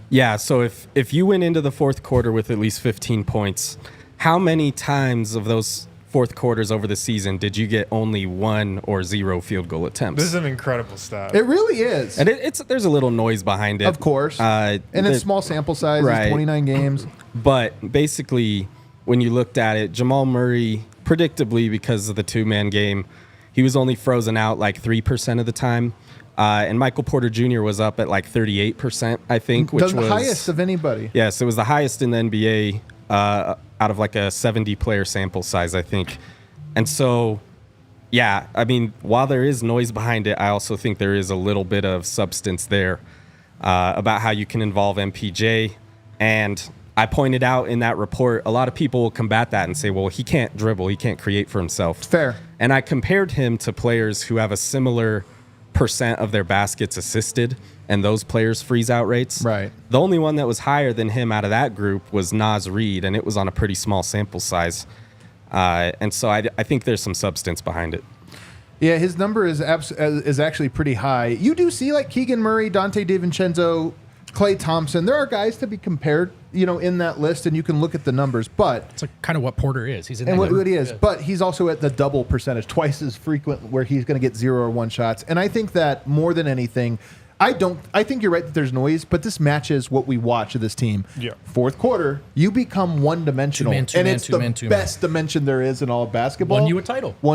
Yeah, so if you went into the fourth quarter with at least 15 points, how many times of those fourth quarters over the season did you get only 1 or 0 field goal attempts. This is an incredible stat. It really is. And there's a little noise behind it. Of course. And it's small sample size, right. It's 29 games. But basically, when you looked at it, Jamal Murray, predictably because of the two-man game, he was only frozen out like 3% of the time. And Michael Porter Jr. was up at like 38%, I think, which was the highest of anybody. Yes, it was the highest in the NBA out of like a 70-player sample size, I think. And so, yeah, I mean, while there is noise behind it, I also think there is a little bit of substance there about how you can involve MPJ. And I pointed out in that report, a lot of people will combat that and say, well, he can't dribble, he can't create for himself. Fair. And I compared him to players who have a similar percent of their baskets assisted, and those players' freeze-out rates. Right. The only one that was higher than him out of that group was Naz Reid, and it was on a pretty small sample size. And so I think there's some substance behind it. Yeah, his number is actually pretty high. You do see like Keegan Murray, Dante DiVincenzo, Klay Thompson. There are guys to be compared, in that list, and you can look at the numbers. But it's like kind of what Porter is. He's in and that what he is. Yeah. But he's also at the double percentage, twice as frequent, where he's going to get 0 or 1 shots. And I think that more than anything, I think you're right that there's noise, but this matches what we watch of this team. Yeah. Fourth quarter, you become one-dimensional, and it's the best dimension there is in all of basketball. Won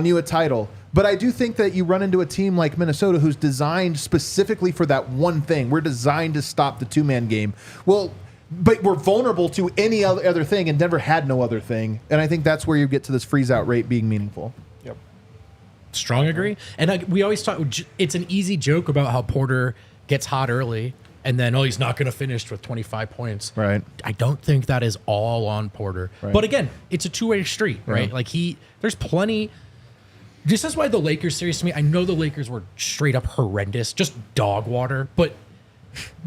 you a title. But I do think that you run into a team like Minnesota who's designed specifically for that one thing. We're designed to stop the two-man game. Well, but we're vulnerable to any other thing, and Denver had no other thing. And I think that's where you get to this freeze-out rate being meaningful. Yep. Strong agree. And we always talk, it's an easy joke about how Porter gets hot early, and then, he's not going to finish with 25 points. Right. I don't think that is all on Porter. Right. But again, it's a two-way street, right? Yeah. Like there's plenty. This is why the Lakers series to me, I know the Lakers were straight up horrendous, just dog water. But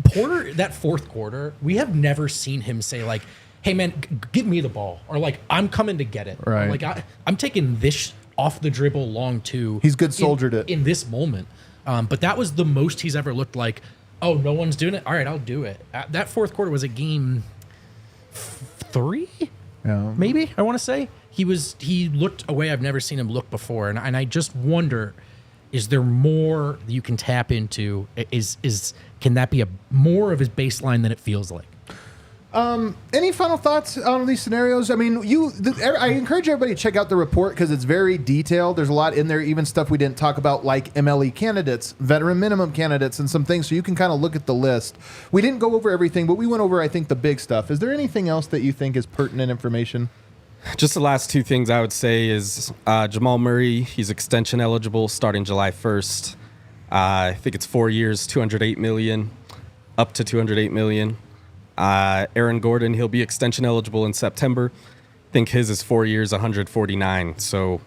Porter, that fourth quarter, we have never seen him say like, hey man, give me the ball. Or like, I'm coming to get it. Right. Like I'm taking this off the dribble long too. He's good soldiered it. In this moment. But that was the most he's ever looked like, oh, no one's doing it? All right, I'll do it. That fourth quarter was a game 3? Yeah. Maybe, I want to say. He looked a way I've never seen him look before. And I just wonder, is there more you can tap into? Can that be more of his baseline than it feels like? Any final thoughts on these scenarios? I mean, I encourage everybody to check out the report because it's very detailed. There's a lot in there, even stuff we didn't talk about, like MLE candidates, veteran minimum candidates, and some things. So you can kind of look at the list. We didn't go over everything, but we went over, I think, the big stuff. Is there anything else that you think is pertinent information? Just the last two things I would say is Jamal Murray, he's extension eligible starting July 1st. I think it's 4 years, $208 million, up to $208 million. Aaron Gordon, he'll be extension eligible in September. I think his is 4 years, 149. So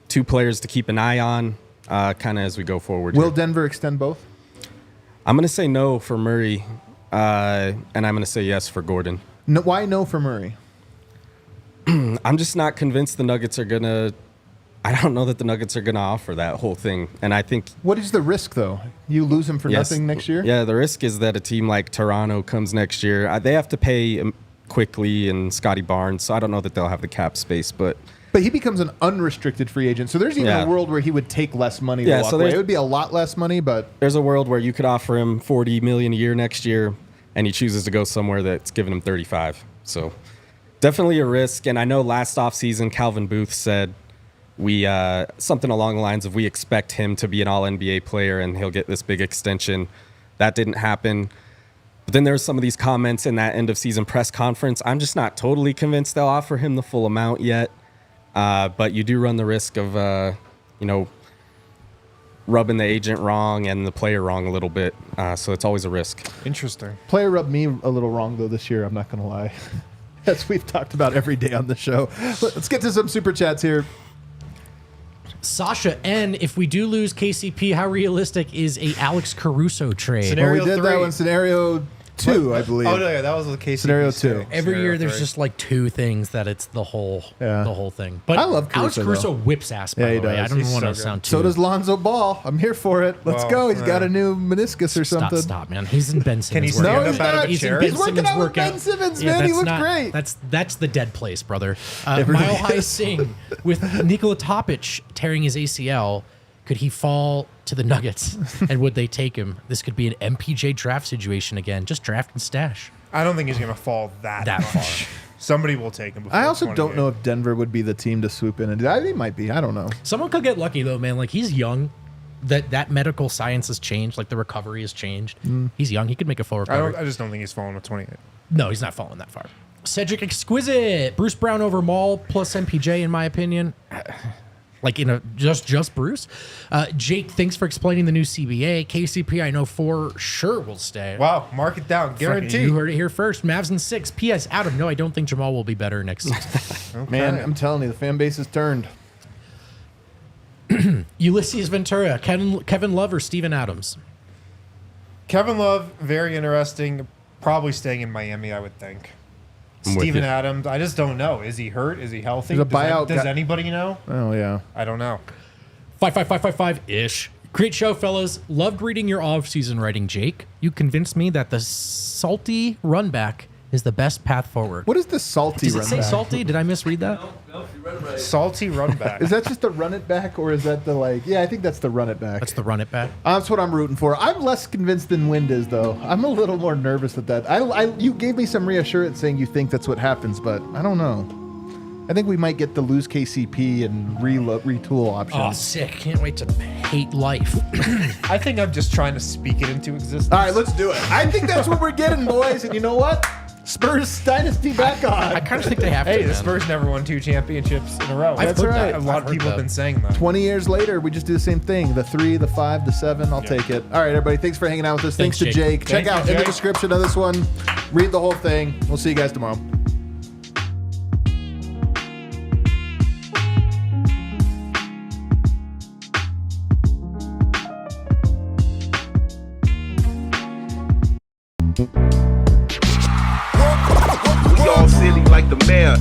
2 players to keep an eye on kind of as we go forward. Will Denver extend both? I'm going to say no for Murray, and I'm going to say yes for Gordon. No, why no for Murray? I'm just not convinced the Nuggets are going to – I don't know that the Nuggets are going to offer that whole thing. And I think – what is the risk, though? You lose him for nothing next year? Yeah, the risk is that a team like Toronto comes next year. They have to pay Quickly and Scotty Barnes, so I don't know that they'll have the cap space. But he becomes an unrestricted free agent. So there's even a world where he would take less money to walk away. It would be a lot less money, but – there's a world where you could offer him $40 million a year next year, and he chooses to go somewhere that's giving him 35. So definitely a risk. And I know last offseason Calvin Booth said – we something along the lines of we expect him to be an all-NBA player and he'll get this big extension. That didn't happen. But then there's some of these comments in that end-of-season press conference. I'm just not totally convinced they'll offer him the full amount yet. But you do run the risk of, rubbing the agent wrong and the player wrong a little bit. So it's always a risk. Interesting. Player rubbed me a little wrong, though, this year. I'm not going to lie. As we've talked about every day on the show. Let's get to some Super Chats here. Sasha N, if we do lose KCP, how realistic is a Alex Caruso trade? Scenario we did 3. that one. Scenario 2, I believe. Oh no, yeah, that was the case. Scenario 2. Every year, there's just like 2 things that it's the whole thing. But I love Alex Caruso, Caruso though. whips ass. By the way, does. I don't He's want to so sound too. So does Lonzo Ball. I'm here for it. Let's Well, go. He's got a new meniscus or something. Stop, man. He's in Ben Simmons. he stand workout. No, he's up out of not. a He's, chair? he's working out with Ben workout. Simmons, Yeah, man. He that's looks not- great. That's the dead place, brother. really Mile High is. Sing with Nikola Jokic tearing his ACL. Could he fall to the Nuggets, and would they take him? This could be an MPJ draft situation again. Just draft and stash. I don't think he's gonna fall that far. Somebody will take him. I also don't know if Denver would be the team to swoop in and do that. They might be. I don't know. Someone could get lucky though, man. Like he's young. That medical science has changed. Like the recovery has changed. He's young. He could make a full recovery. I just don't think he's falling to 28. No, he's not falling that far. Cedric Exquisite, Bruce Brown over Maul plus MPJ in my opinion. Like just Bruce. Jake, thanks for explaining the new CBA. KCP, I know for sure will stay. Wow, mark it down, guarantee. You heard it here first. Mavs in 6. P.S. Adam, no, I don't think Jamal will be better next season. Okay. Man, I'm telling you, the fan base has turned. Ulysses Ventura, Kevin Love, or Steven Adams? Kevin Love, very interesting. Probably staying in Miami, I would think. I'm with Steven you. Adams, I just don't know. Is he hurt? Is he healthy? There's a buyout Does guy- anybody know? Oh, yeah. I don't know. 55555-ish. Great show, fellas. Loved reading your off-season writing, Jake. You convinced me that the salty run back is the best path forward. What is the salty Does it run say back? salty? Did I misread that? Salty run back. Is that just the run it back, or is that the yeah, I think that's the run it back. That's the run it back. That's what I'm rooting for. I'm less convinced than Wind is, though. I'm a little more nervous at that. You gave me some reassurance saying you think that's what happens, but I don't know. I think we might get the lose KCP and retool options. Oh, sick. Can't wait to hate life. I think I'm just trying to speak it into existence. All right, let's do it. I think that's what we're getting, boys. And you know what? Spurs dynasty back on. I kind of think they have to, Hey, the man. Spurs never won 2 championships in a row. I've That's heard right. that. A lot I've of heard people have that. been saying that. 20 years later, we just do the same thing. The 3, the 5, the 7. I'll take it. All right, everybody. Thanks for hanging out with us. Thanks to Jake. Jake. Check Thank you, out in the Jake. description of this one. Read the whole thing. We'll see you guys tomorrow. We all silly like the mayor.